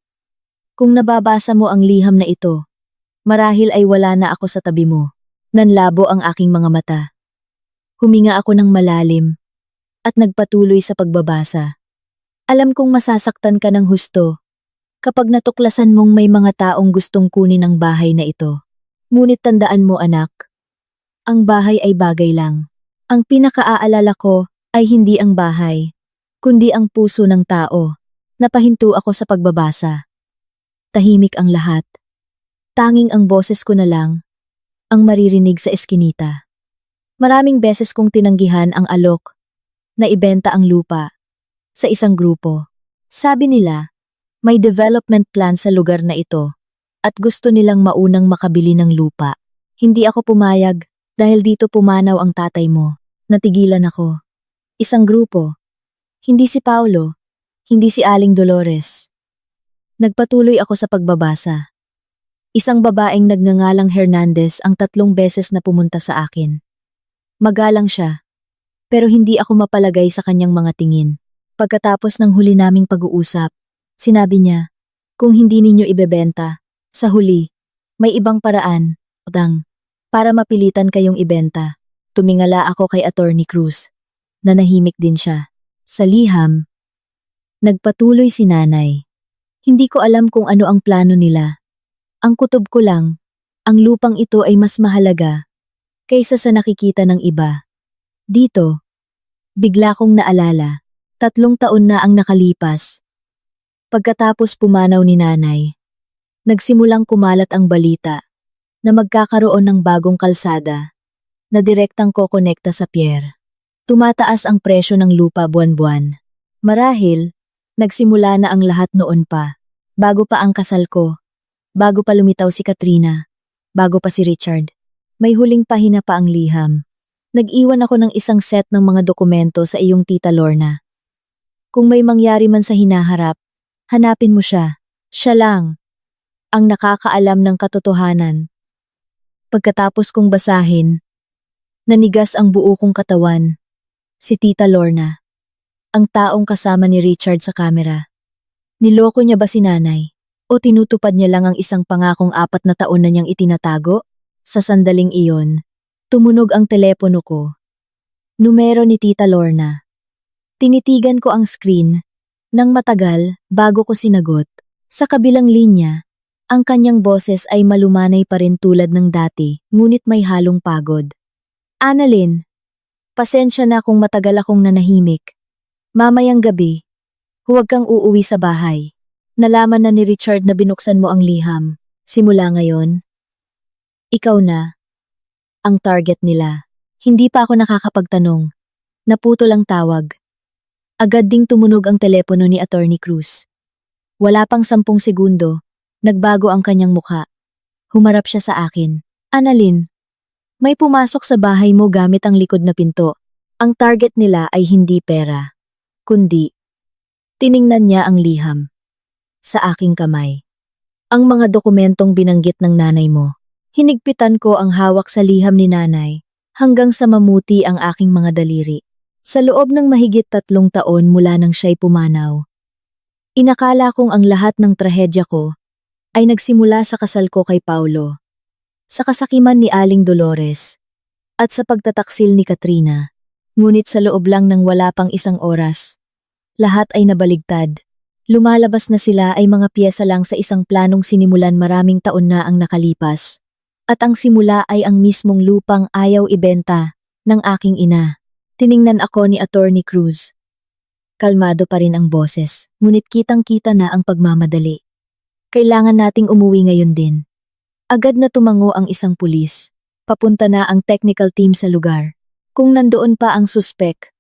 Kung nababasa mo ang liham na ito, marahil ay wala na ako sa tabi mo. Nanlabo ang aking mga mata. Huminga ako ng malalim at nagpatuloy sa pagbabasa. Alam kong masasaktan ka ng husto kapag natuklasan mong may mga taong gustong kunin ang bahay na ito. Ngunit tandaan mo anak, ang bahay ay bagay lang. Ang pinakaaalala ko ay hindi ang bahay, kundi ang puso ng tao. Napahinto ako sa pagbabasa. Tahimik ang lahat. Tanging ang boses ko na lang ang maririnig sa eskinita. Maraming beses kong tinanggihan ang alok na ibenta ang lupa sa isang grupo. Sabi nila, may development plan sa lugar na ito at gusto nilang maunang makabili ng lupa. Hindi ako pumayag dahil dito pumanaw ang tatay mo. Natigilan ako. Isang grupo. Hindi si Paulo, hindi si Aling Dolores. Nagpatuloy ako sa pagbabasa. Isang babaeng nagngangalang Hernandez ang 3 beses na pumunta sa akin. Magalang siya, pero hindi ako mapalagay sa kanyang mga tingin. Pagkatapos ng huli naming pag-uusap, sinabi niya, kung hindi ninyo ibebenta, sa huli, may ibang paraan, para mapilitan kayong ibenta. Tumingala ako kay Attorney Cruz. Nanahimik din siya. Sa liham, nagpatuloy si nanay. Hindi ko alam kung ano ang plano nila. Ang kutob ko lang, ang lupang ito ay mas mahalaga kaysa sa nakikita ng iba. Dito, bigla kong naalala, 3 taon na ang nakalipas. Pagkatapos pumanaw ni nanay, nagsimulang kumalat ang balita na magkakaroon ng bagong kalsada na direktang kokonekta sa pier. Tumataas ang presyo ng lupa buwan-buwan. Marahil, nagsimula na ang lahat noon pa, bago pa ang kasal ko, bago pa lumitaw si Katrina, bago pa si Richard. May huling pahina pa ang liham. Nag-iwan ako ng isang set ng mga dokumento sa iyong tita Lorna. Kung may mangyari man sa hinaharap, hanapin mo siya. Siya lang ang nakakaalam ng katotohanan. Pagkatapos kong basahin, nanigas ang buo kong katawan. Si Tita Lorna, ang taong kasama ni Richard sa kamera. Niloko niya ba si nanay? O tinutupad niya lang ang isang pangakong 4 na taon na niyang itinatago? Sa sandaling iyon, tumunog ang telepono ko. Numero ni Tita Lorna. Tinitigan ko ang screen nang matagal bago ko sinagot. Sa kabilang linya, ang kanyang boses ay malumanay pa rin tulad ng dati, ngunit may halong pagod. Annalyn, pasensya na kung matagal akong nanahimik. Mamayang gabi, huwag kang uuwi sa bahay. Nalaman na ni Richard na binuksan mo ang liham. Simula ngayon, ikaw na ang target nila. Hindi pa ako nakakapagtanong. Naputol ang tawag. Agad ding tumunog ang telepono ni Attorney Cruz. Wala pang 10 segundo, nagbago ang kanyang mukha. Humarap siya sa akin. Annalyn, may pumasok sa bahay mo gamit ang likod na pinto. Ang target nila ay hindi pera, kundi tiningnan niya ang liham. Sa aking kamay. Ang mga dokumentong binanggit ng nanay mo, Hinigpitan ko ang hawak sa liham ni nanay hanggang sa mamuti ang aking mga daliri. Sa loob ng mahigit 3 taon mula nang siya'y pumanaw, inakala kong ang lahat ng trahedya ko ay nagsimula sa kasal ko kay Paulo, sa kasakiman ni Aling Dolores, at sa pagtataksil ni Katrina. Ngunit sa loob lang ng wala pang 1 oras, lahat ay nabaligtad. Lumalabas na sila ay mga piyesa lang sa isang planong sinimulan maraming taon na ang nakalipas. At ang simula ay ang mismong lupang ayaw ibenta ng aking ina. Tiningnan ako ni Attorney Cruz. Kalmado pa rin ang boses, ngunit kitang-kita na ang pagmamadali. Kailangan nating umuwi ngayon din. Agad na tumango ang isang pulis. Papunta na ang technical team sa lugar. Kung nandoon pa ang suspek,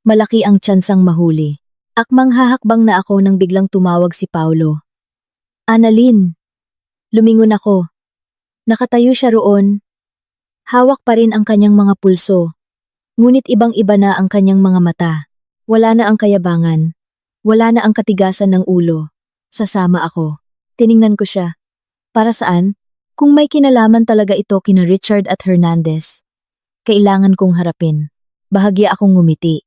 malaki ang tsansang mahuli. Akmang hahakbang na ako nang biglang tumawag si Paulo. Annalyn! Lumingon ako. Nakatayo siya roon. Hawak pa rin ang kanyang mga pulso. Ngunit ibang-iba na ang kanyang mga mata. Wala na ang kayabangan. Wala na ang katigasan ng ulo. Sasama ako. Tiningnan ko siya. Para saan? Kung may kinalaman talaga ito kina Richard at Hernandez, kailangan kong harapin. Bahagya akong ngumiti.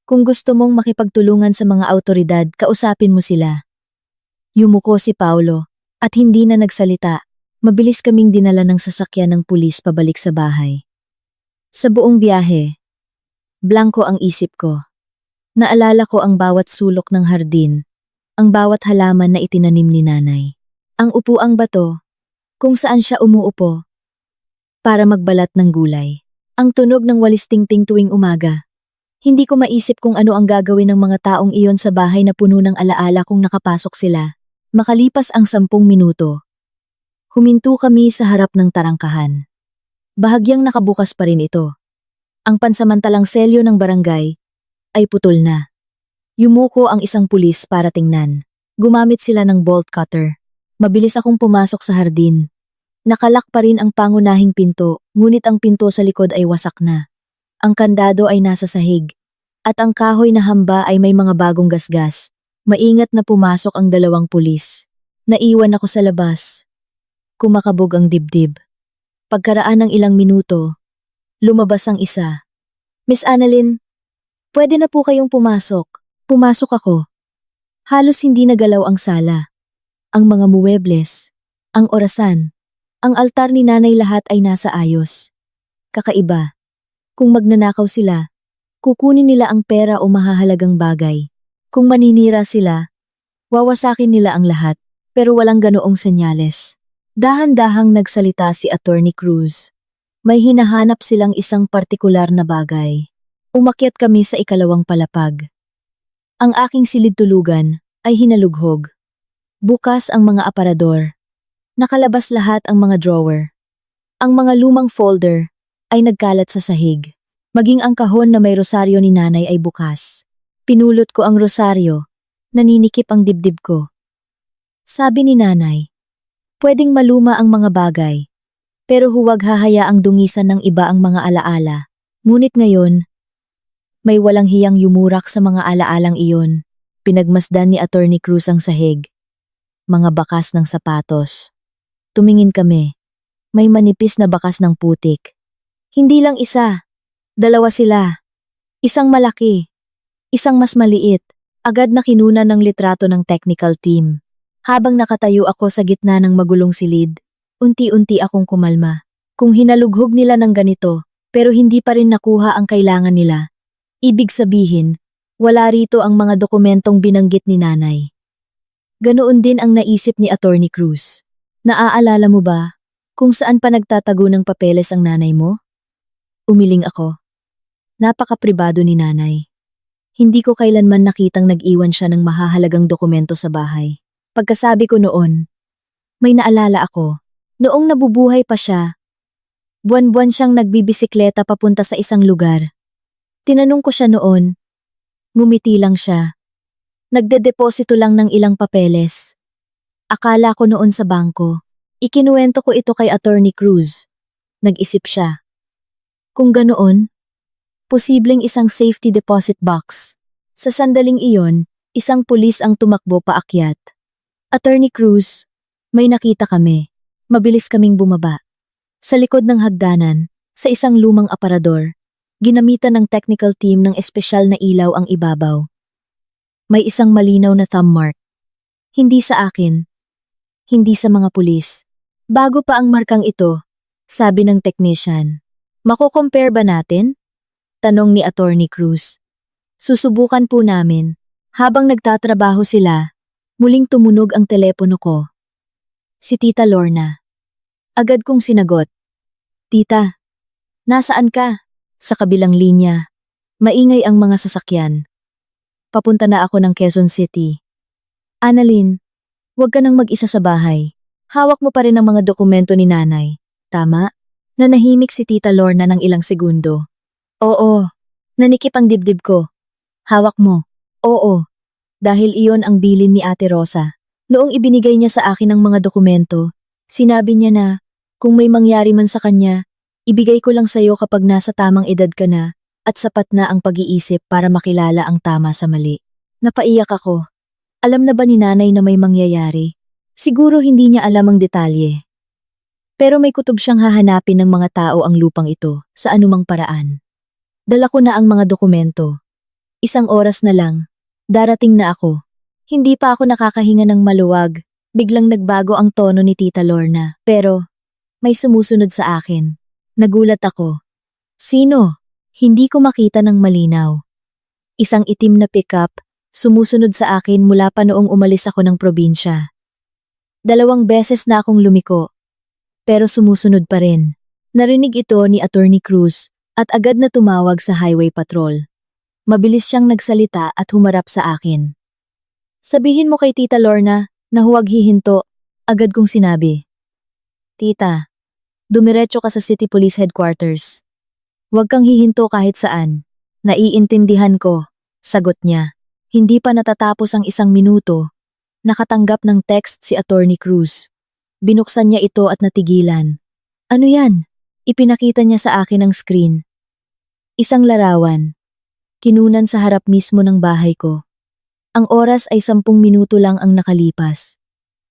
Kung gusto mong makipagtulungan sa mga awtoridad, kausapin mo sila. Yumuko si Paulo at hindi na nagsalita. Mabilis kaming dinala ng sasakyan ng pulis pabalik sa bahay. Sa buong biyahe, blanko ang isip ko. Naalala ko ang bawat sulok ng hardin, ang bawat halaman na itinanim ni nanay. Ang upuang bato, kung saan siya umuupo para magbalat ng gulay. Ang tunog ng walis tingting tuwing umaga. Hindi ko maisip kung ano ang gagawin ng mga taong iyon sa bahay na puno ng alaala kung nakapasok sila. Makalipas ang 10 minuto, huminto kami sa harap ng tarangkahan. Bahagyang nakabukas pa rin ito. Ang pansamantalang selyo ng barangay ay putol na. Yumuko ang isang pulis para tingnan. Gumamit sila ng bolt cutter. Mabilis akong pumasok sa hardin. Nakalak pa rin ang pangunahing pinto, ngunit ang pinto sa likod ay wasak na. Ang kandado ay nasa sahig, at ang kahoy na hamba ay may mga bagong gasgas. Maingat na pumasok ang 2 pulis. Naiwan ako sa labas. Kumakabog ang dibdib. Pagkaraan ng ilang minuto, lumabas ang isa. Miss Annalyn, pwede na po kayong pumasok. Pumasok ako. Halos hindi nagalaw ang sala. Ang mga muwebles, ang orasan, ang altar ni nanay lahat ay nasa ayos. Kakaiba. Kung magnanakaw sila, kukunin nila ang pera o mahahalagang bagay. Kung maninira sila, wawasakin nila ang lahat, pero walang ganoong senyales. Dahan-dahang nagsalita si Attorney Cruz. May hinahanap silang isang partikular na bagay. Umakyat kami sa 2 palapag. Ang aking silid-tulugan ay hinalughog. Bukas ang mga aparador. Nakalabas lahat ang mga drawer. Ang mga lumang folder ay nagkalat sa sahig. Maging ang kahon na may rosaryo ni nanay ay bukas. Pinulot ko ang rosaryo. Naninikip ang dibdib ko. Sabi ni nanay, pwedeng maluma ang mga bagay, pero huwag hahayaang dungisan ng iba ang mga alaala. Ngunit ngayon, may walang hiyang yumurak sa mga alaalang iyon. Pinagmasdan ni Attorney Cruz ang sahig. Mga bakas ng sapatos. Tumingin kami. May manipis na bakas ng putik. Hindi lang isa, 2 sila. Isang malaki, isang mas maliit. Agad na kinunan ng litrato ng technical team. Habang nakatayo ako sa gitna ng magulong silid, unti-unti akong kumalma. Kung hinalughog nila ng ganito, pero hindi pa rin nakuha ang kailangan nila, ibig sabihin, wala rito ang mga dokumentong binanggit ni nanay. Ganoon din ang naisip ni Attorney Cruz. Naaalala mo ba kung saan pa nagtatago ng papeles ang nanay mo? Umiling ako. Napaka-pribado ni nanay. Hindi ko kailanman nakitang nag-iwan siya ng mahahalagang dokumento sa bahay. Pagkasabi ko noon, may naalala ako. Noong nabubuhay pa siya, buwan-buwan siyang nagbibisikleta papunta sa isang lugar. Tinanong ko siya noon. Ngumiti lang siya. Nagdedeposito lang ng ilang papeles. Akala ko noon sa bangko. Ikinuwento ko ito kay Attorney Cruz. Nag-isip siya. Kung ganoon, posibleng isang safety deposit box. Sa sandaling iyon, isang pulis ang tumakbo paakyat. Attorney Cruz, may nakita kami. Mabilis kaming bumaba. Sa likod ng hagdanan, sa isang lumang aparador, ginamitan ng technical team ng espesyal na ilaw ang ibabaw. May isang malinaw na thumb mark. Hindi sa akin. Hindi sa mga pulis. Bago pa ang markang ito, sabi ng technician. Mako-compare ba natin? Tanong ni Attorney Cruz. Susubukan po namin. Habang nagtatrabaho sila, muling tumunog ang telepono ko. Si Tita Lorna. Agad kong sinagot. Tita, nasaan ka? Sa kabilang linya, maingay ang mga sasakyan. Papunta na ako ng Quezon City. Annalyn, huwag ka nang mag-isa sa bahay. Hawak mo pa rin ang mga dokumento ni nanay. Tama? Nanahimik si Tita Lorna ng ilang segundo. Oo, nanikip ang dibdib ko. Hawak mo. Oo, dahil iyon ang bilin ni Ate Rosa. Noong ibinigay niya sa akin ang mga dokumento, sinabi niya na, kung may mangyari man sa kanya, ibigay ko lang sa'yo kapag nasa tamang edad ka na at sapat na ang pag-iisip para makilala ang tama sa mali. Napaiyak ako. Alam na ba ni nanay na may mangyayari? Siguro hindi niya alam ang detalye. Pero may kutob siyang hahanapin ng mga tao ang lupang ito sa anumang paraan. Dala ko na ang mga dokumento. 1 oras na lang. Darating na ako. Hindi pa ako nakakahinga ng maluwag. Biglang nagbago ang tono ni Tita Lorna. Pero may sumusunod sa akin. Nagulat ako. Sino? Hindi ko makita ng malinaw. Isang itim na pickup, sumusunod sa akin mula pa noong umalis ako ng probinsya. 2 beses na akong lumiko. Pero sumusunod pa rin. Narinig ito ni Attorney Cruz at agad na tumawag sa highway patrol. Mabilis siyang nagsalita at humarap sa akin. Sabihin mo kay Tita Lorna na huwag hihinto, agad kong sinabi. Tita, dumiretso ka sa City Police Headquarters. Huwag kang hihinto kahit saan. Naiintindihan ko, sagot niya. Hindi pa natatapos ang 1 minuto. Nakatanggap ng text si Attorney Cruz. Binuksan niya ito at natigilan. Ano yan? Ipinakita niya sa akin ang screen. Isang larawan. Kinunan sa harap mismo ng bahay ko. Ang oras ay 10 minuto lang ang nakalipas.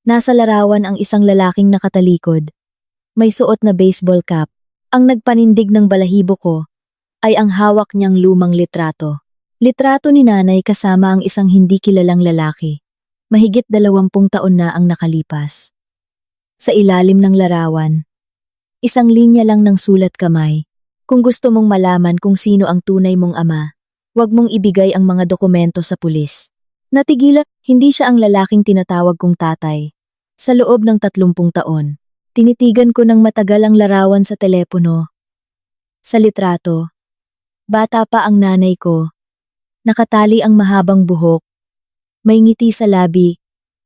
Nasa larawan ang isang lalaking nakatalikod. May suot na baseball cap. Ang nagpanindig ng balahibo ko ay ang hawak niyang lumang litrato. Litrato ni nanay kasama ang isang hindi kilalang lalaki. Mahigit 20 taon na ang nakalipas. Sa ilalim ng larawan, isang linya lang ng sulat kamay. Kung gusto mong malaman kung sino ang tunay mong ama, huwag mong ibigay ang mga dokumento sa pulis. Natigilan, hindi siya ang lalaking tinatawag kong tatay. Sa loob ng 30 taon, tinitigan ko ng matagal ang larawan sa telepono. Sa litrato, bata pa ang nanay ko. Nakatali ang mahabang buhok. May ngiti sa labi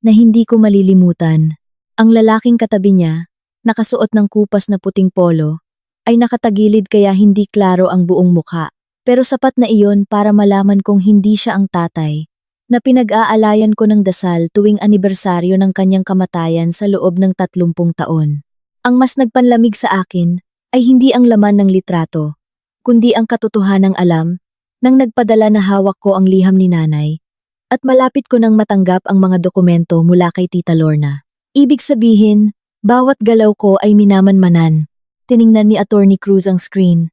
na hindi ko malilimutan. Ang lalaking katabi niya, nakasuot ng kupas na puting polo, ay nakatagilid kaya hindi klaro ang buong mukha. Pero sapat na iyon para malaman kong hindi siya ang tatay, na pinag-aalayan ko ng dasal tuwing anibersaryo ng kanyang kamatayan sa loob ng 30 taon. Ang mas nagpanlamig sa akin ay hindi ang laman ng litrato, kundi ang katotohanang alam nang nagpadala na hawak ko ang liham ni nanay at malapit ko nang matanggap ang mga dokumento mula kay Tita Lorna. Ibig sabihin, bawat galaw ko ay minamanmanan. Tiningnan ni Attorney Cruz ang screen.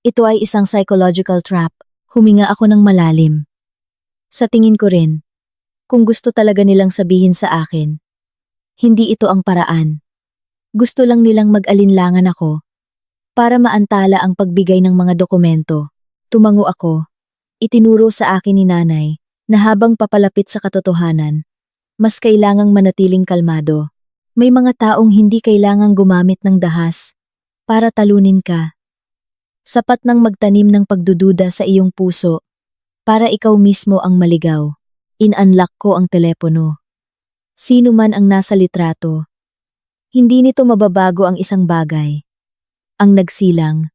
Ito ay isang psychological trap. Huminga ako ng malalim. Sa tingin ko rin, kung gusto talaga nilang sabihin sa akin, hindi ito ang paraan. Gusto lang nilang mag-alinlangan ako para maantala ang pagbigay ng mga dokumento. Tumango ako. Itinuro sa akin ni nanay na habang papalapit sa katotohanan, mas kailangang manatiling kalmado. May mga taong hindi kailangang gumamit ng dahas para talunin ka. Sapat nang magtanim ng pagdududa sa iyong puso para ikaw mismo ang maligaw. In-unlock ko ang telepono. Sino man ang nasa litrato, hindi nito mababago ang isang bagay. Ang nagsilang,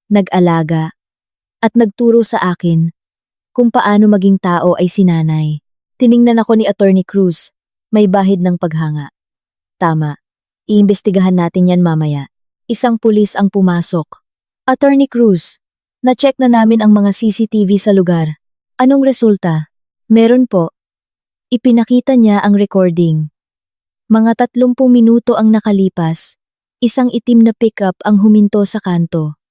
nag-alaga, at nagturo sa akin kung paano maging tao ay si nanay. Tiningnan ako ni Attorney Cruz, may bahid ng paghanga. Tama, iimbestigahan natin yan mamaya. Isang pulis ang pumasok. Attorney Cruz, na-check na namin ang mga CCTV sa lugar. Anong resulta? Meron po. Ipinakita niya ang recording. Mga 30 minuto ang nakalipas. Isang itim na pickup ang huminto sa kanto.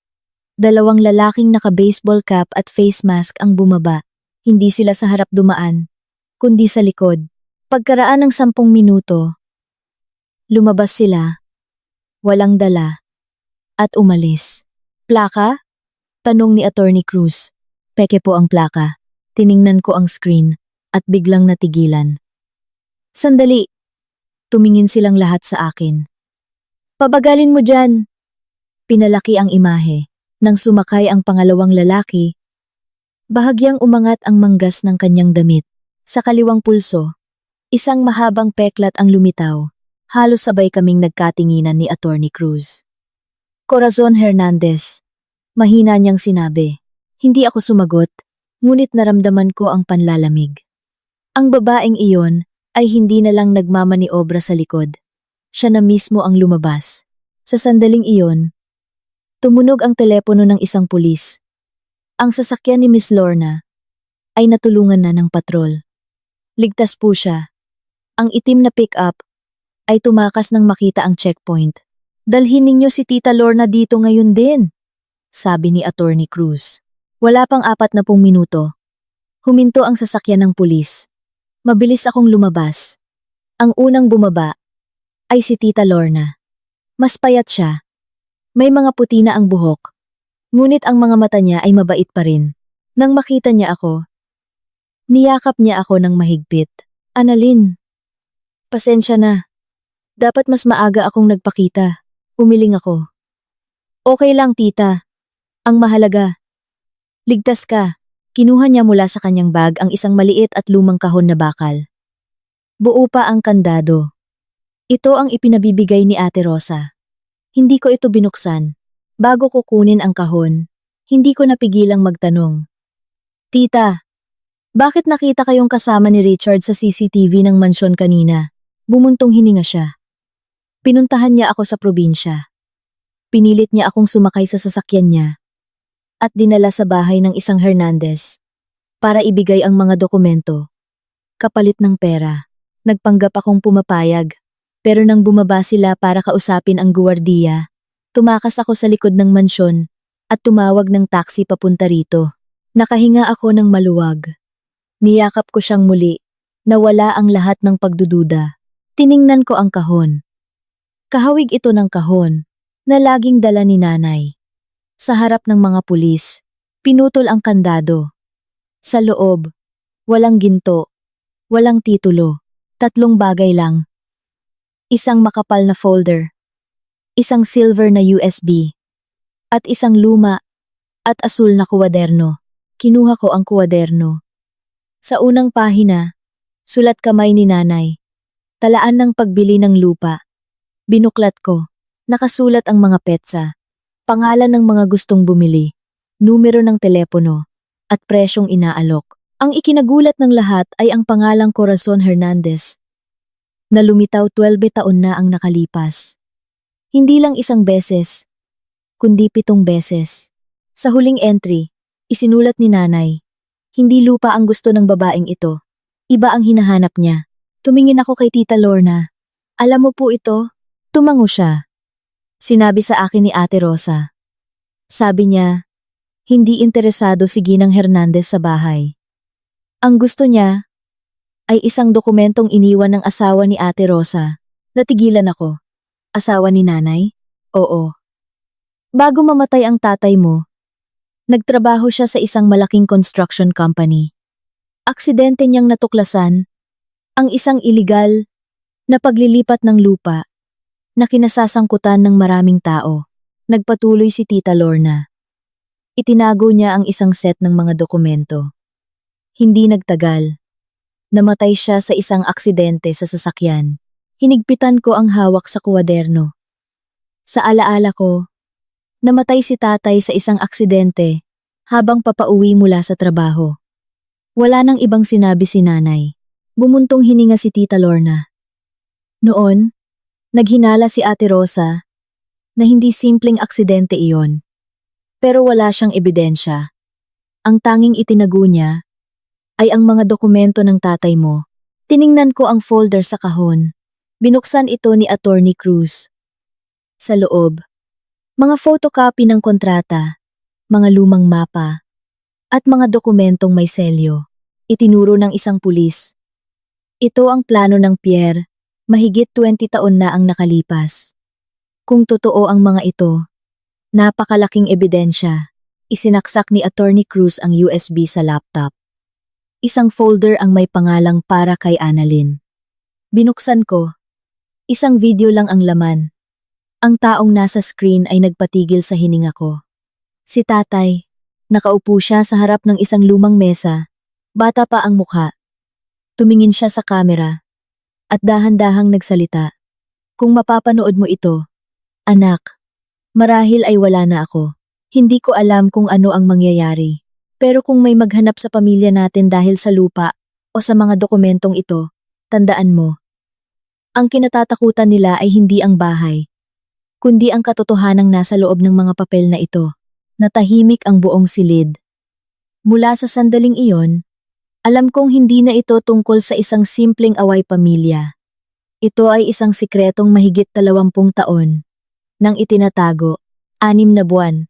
Dalawang lalaking naka-baseball cap at face mask ang bumaba. Hindi sila sa harap dumaan, kundi sa likod. Pagkaraan ng 10 minuto, lumabas sila, walang dala, at umalis. Plaka? Tanong ni Attorney Cruz. Peke po ang plaka. Tiningnan ko ang screen at biglang natigilan. Sandali. Tumingin silang lahat sa akin. Pabagalin mo dyan. Pinalaki ang imahe. Nang sumakay ang pangalawang lalaki, bahagyang umangat ang manggas ng kanyang damit. Sa kaliwang pulso, isang mahabang peklat ang lumitaw. Halos sabay kaming nagkatinginan ni Attorney Cruz. Corazon Hernandez. Mahina niyang sinabi. Hindi ako sumagot, ngunit naramdaman ko ang panlalamig. Ang babaeng iyon ay hindi na lang nagmamaniobra sa likod. Siya na mismo ang lumabas. Sa sandaling iyon, tumunog ang telepono ng isang pulis. Ang sasakyan ni Miss Lorna ay natulungan na ng patrol. Ligtas po siya. Ang itim na pick-up ay tumakas nang makita ang checkpoint. Dalhin ninyo si Tita Lorna dito ngayon din, sabi ni Attorney Cruz. Wala pang 40 minuto. Huminto ang sasakyan ng pulis. Mabilis akong lumabas. Ang unang bumaba ay si Tita Lorna. Mas payat siya. May mga puti na ang buhok. Ngunit ang mga mata niya ay mabait pa rin. Nang makita niya ako, niyakap niya ako ng mahigpit. Annalyn, pasensya na. Dapat mas maaga akong nagpakita. Umiling ako. Okay lang, tita. Ang mahalaga, ligtas ka. Kinuha niya mula sa kanyang bag ang isang maliit at lumang kahon na bakal. Buo pa ang kandado. Ito ang ipinabibigay ni Ate Rosa. Hindi ko ito binuksan. Bago ko kunin ang kahon, hindi ko napigilang magtanong. Tita, bakit nakita kayong kasama ni Richard sa CCTV ng mansyon kanina? Bumuntong hininga siya. Pinuntahan niya ako sa probinsya. Pinilit niya akong sumakay sa sasakyan niya at dinala sa bahay ng isang Hernandez para ibigay ang mga dokumento. Kapalit ng pera. Nagpanggap akong pumapayag. Pero nang bumaba sila para kausapin ang guwardiya, tumakas ako sa likod ng mansyon at tumawag ng taxi papunta rito. Nakahinga ako ng maluwag. Niyakap ko siyang muli. Nawala ang lahat ng pagdududa. Tiningnan ko ang kahon. Kahawig ito ng kahon na laging dala ni nanay. Sa harap ng mga pulis, pinutol ang kandado. Sa loob, walang ginto, walang titulo, 3 bagay lang. Isang makapal na folder, isang silver na USB, at isang luma at asul na kuwaderno. Kinuha ko ang kuwaderno. Sa unang pahina, sulat kamay ni nanay. Talaan ng pagbili ng lupa. Binuklat ko. Nakasulat ang mga petsa, pangalan ng mga gustong bumili, numero ng telepono, at presyong inaalok. Ang ikinagulat ng lahat ay ang pangalang Corazon Hernandez, na lumitaw 12 taon na ang nakalipas. Hindi lang isang beses, kundi 7 beses. Sa huling entry, isinulat ni nanay, hindi lupa ang gusto ng babaeng ito. Iba ang hinahanap niya. Tumingin ako kay Tita Lorna. Alam mo po ito? Tumango siya. Sinabi sa akin ni Ate Rosa. Sabi niya, hindi interesado si Ginang Hernandez sa bahay. Ang gusto niya ay isang dokumentong iniwan ng asawa ni Ate Rosa. Natigilan ako. Asawa ni nanay? Oo. Bago mamatay ang tatay mo, nagtrabaho siya sa isang malaking construction company. Aksidente niyang natuklasan ang isang iligal na paglilipat ng lupa na kinasasangkutan ng maraming tao. Nagpatuloy si Tita Lorna. Itinago niya ang isang set ng mga dokumento. Hindi nagtagal. Namatay siya sa isang aksidente sa sasakyan. Hinigpitan ko ang hawak sa kuwaderno. Sa alaala ko, namatay si tatay sa isang aksidente habang papauwi mula sa trabaho. Wala nang ibang sinabi si nanay. Bumuntong hininga si Tita Lorna. Noon, naghinala si Ate Rosa na hindi simpleng aksidente iyon. Pero wala siyang ebidensya. Ang tanging itinago niya ay ang mga dokumento ng tatay mo. Tiningnan ko ang folder sa kahon. Binuksan ito ni Attorney Cruz. Sa loob, mga photocopy ng kontrata, mga lumang mapa, at mga dokumentong may selyo. Itinuro ng isang pulis. Ito ang plano ng Pierre, mahigit 20 taon na ang nakalipas. Kung totoo ang mga ito, napakalaking ebidensya. Isinaksak ni Attorney Cruz ang USB sa laptop. Isang folder ang may pangalang para kay Annalyn. Binuksan ko. Isang video lang ang laman. Ang taong nasa screen ay nagpatigil sa hininga ko. Si tatay. Nakaupo siya sa harap ng isang lumang mesa. Bata pa ang mukha. Tumingin siya sa kamera. At dahan-dahang nagsalita. Kung mapapanood mo ito, anak, marahil ay wala na ako. Hindi ko alam kung ano ang mangyayari. Pero kung may maghanap sa pamilya natin dahil sa lupa o sa mga dokumentong ito, tandaan mo. Ang kinatatakutan nila ay hindi ang bahay, kundi ang katotohanang nasa loob ng mga papel na ito. Natahimik ang buong silid. Mula sa sandaling iyon, alam kong hindi na ito tungkol sa isang simpleng away pamilya. Ito ay isang sikretong mahigit 20 taon nang itinatago, 6 na buwan.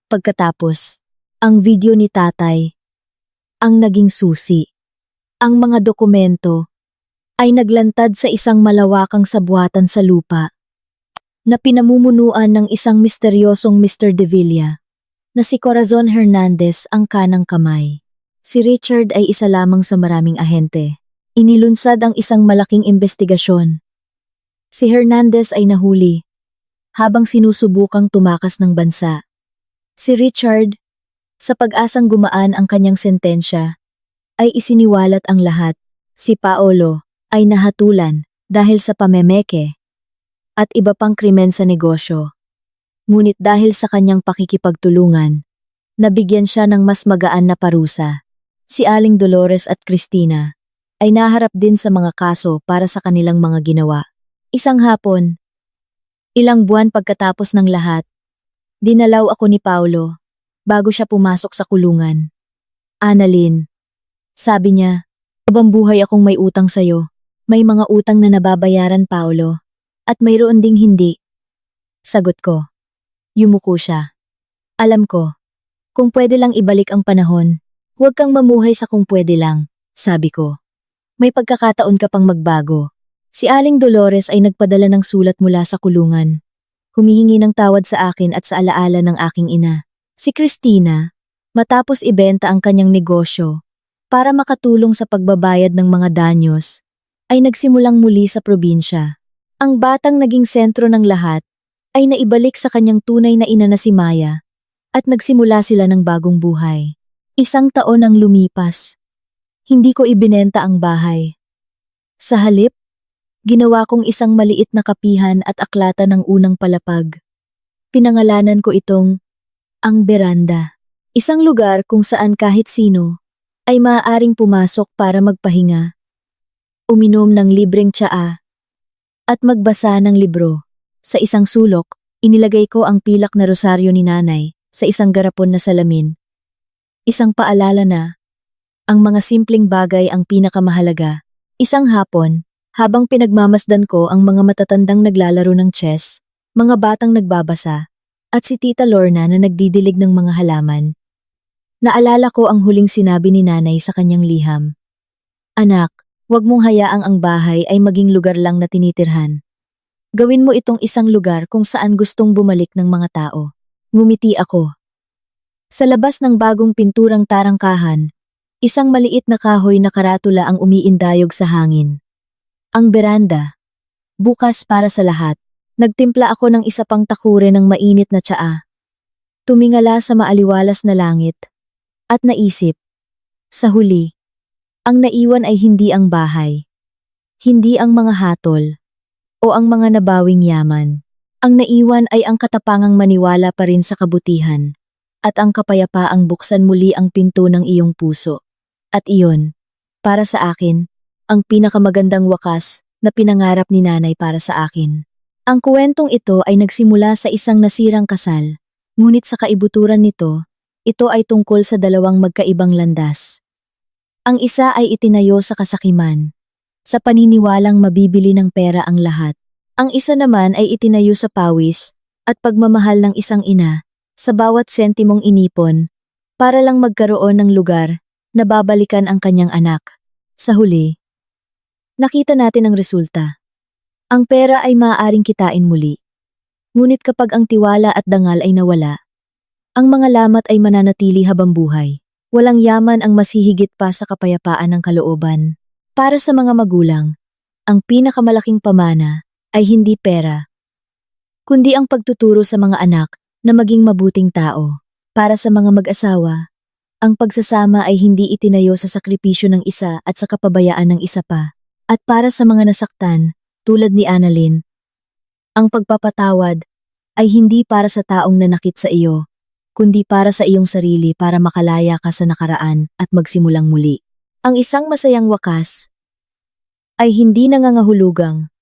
Pagkatapos, ang video ni tatay, ang naging susi. Ang mga dokumento ay naglantad sa isang malawakang sabwatan sa lupa na pinamumunuan ng isang misteryosong Mr. De Villa na si Corazon Hernandez ang kanang kamay. Si Richard ay isa lamang sa maraming ahente. Inilunsad ang isang malaking investigasyon. Si Hernandez ay nahuli habang sinusubukang tumakas ng bansa. Si Richard, sa pag-asang gumaan ang kanyang sentensya, ay isiniwalat ang lahat. Si Paolo ay nahatulan dahil sa pamemeke at iba pang krimen sa negosyo. Ngunit dahil sa kanyang pakikipagtulungan, nabigyan siya ng mas magaan na parusa. Si Aling Dolores at Cristina ay naharap din sa mga kaso para sa kanilang mga ginawa. Isang hapon, ilang buwan pagkatapos ng lahat, dinalaw ako ni Paolo bago siya pumasok sa kulungan. Annalyn, sabi niya, habang buhay akong may utang sa'yo. May mga utang na nababayaran, Paolo, at mayroon ding hindi. Sagot ko. Yumuko siya. Alam ko, kung pwede lang ibalik ang panahon, huwag kang mamuhay sa kung pwede lang, sabi ko. May pagkakataon ka pang magbago. Si Aling Dolores ay nagpadala ng sulat mula sa kulungan. Humihingi ng tawad sa akin at sa alaala ng aking ina. Si Cristina, matapos ibenta ang kanyang negosyo para makatulong sa pagbabayad ng mga danyos, ay nagsimulang muli sa probinsya. Ang batang naging sentro ng lahat ay naibalik sa kanyang tunay na ina na si Maya at nagsimula sila ng bagong buhay. 1 taon ang lumipas. Hindi ko ibinenta ang bahay. Sa halip, ginawa kong isang maliit na kapihan at aklatan ng unang palapag. Pinangalanan ko itong ang beranda. Isang lugar kung saan kahit sino ay maaaring pumasok para magpahinga, uminom ng libreng tsaa, at magbasa ng libro. Sa isang sulok, inilagay ko ang pilak na rosaryo ni nanay sa isang garapon na salamin. Isang paalala na ang mga simpleng bagay ang pinakamahalaga. Isang hapon, habang pinagmamasdan ko ang mga matatandang naglalaro ng chess, mga batang nagbabasa, at si Tita Lorna na nagdidilig ng mga halaman, naalala ko ang huling sinabi ni nanay sa kanyang liham. Anak, huwag mong hayaang ang bahay ay maging lugar lang na tinitirhan. Gawin mo itong isang lugar kung saan gustong bumalik ng mga tao. Ngumiti ako. Sa labas ng bagong pinturang tarangkahan, isang maliit na kahoy na karatula ang umiindayog sa hangin. Ang beranda, bukas para sa lahat. Nagtimpla ako ng isa pang takure ng mainit na tsaa. Tumingala sa maaliwalas na langit. At naisip, sa huli, ang naiwan ay hindi ang bahay. Hindi ang mga hatol. O ang mga nabawing yaman. Ang naiwan ay ang katapangang maniwala pa rin sa kabutihan. At ang kapayapaang buksan muli ang pinto ng iyong puso. At iyon, para sa akin, ang pinakamagandang wakas na pinangarap ni nanay para sa akin. Ang kwentong ito ay nagsimula sa isang nasirang kasal, ngunit sa kaibuturan nito, ito ay tungkol sa dalawang magkaibang landas. Ang isa ay itinayo sa kasakiman, sa paniniwalang mabibili ng pera ang lahat. Ang isa naman ay itinayo sa pawis at pagmamahal ng isang ina sa bawat sentimong inipon para lang magkaroon ng lugar na babalikan ang kanyang anak. Sa huli, nakita natin ang resulta. Ang pera ay maaaring kitain muli. Ngunit kapag ang tiwala at dangal ay nawala, ang mga lamat ay mananatili habang buhay. Walang yaman ang mas hihigit pa sa kapayapaan ng kalooban. Para sa mga magulang, ang pinakamalaking pamana ay hindi pera, kundi ang pagtuturo sa mga anak na maging mabuting tao. Para sa mga mag-asawa, ang pagsasama ay hindi itinayo sa sakripisyo ng isa at sa kapabayaan ng isa pa. At para sa mga nasaktan, tulad ni Annalyn, ang pagpapatawad ay hindi para sa taong nanakit sa iyo, kundi para sa iyong sarili para makalaya ka sa nakaraan at magsimulang muli. Ang isang masayang wakas ay hindi nangangahulugang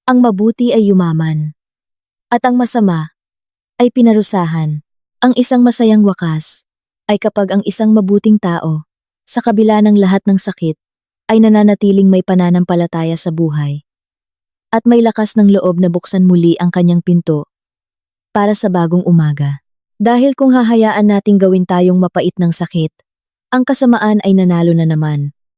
ang mabuti ay yumaman at ang masama ay pinarusahan. Ang isang masayang wakas ay kapag ang isang mabuting tao, sa kabila ng lahat ng sakit, ay nananatiling may pananampalataya sa buhay at may lakas ng loob na buksan muli ang kanyang pinto para sa bagong umaga. Dahil kung hahayaan nating gawin tayong mapait ng sakit, ang kasamaan ay nanalo na naman.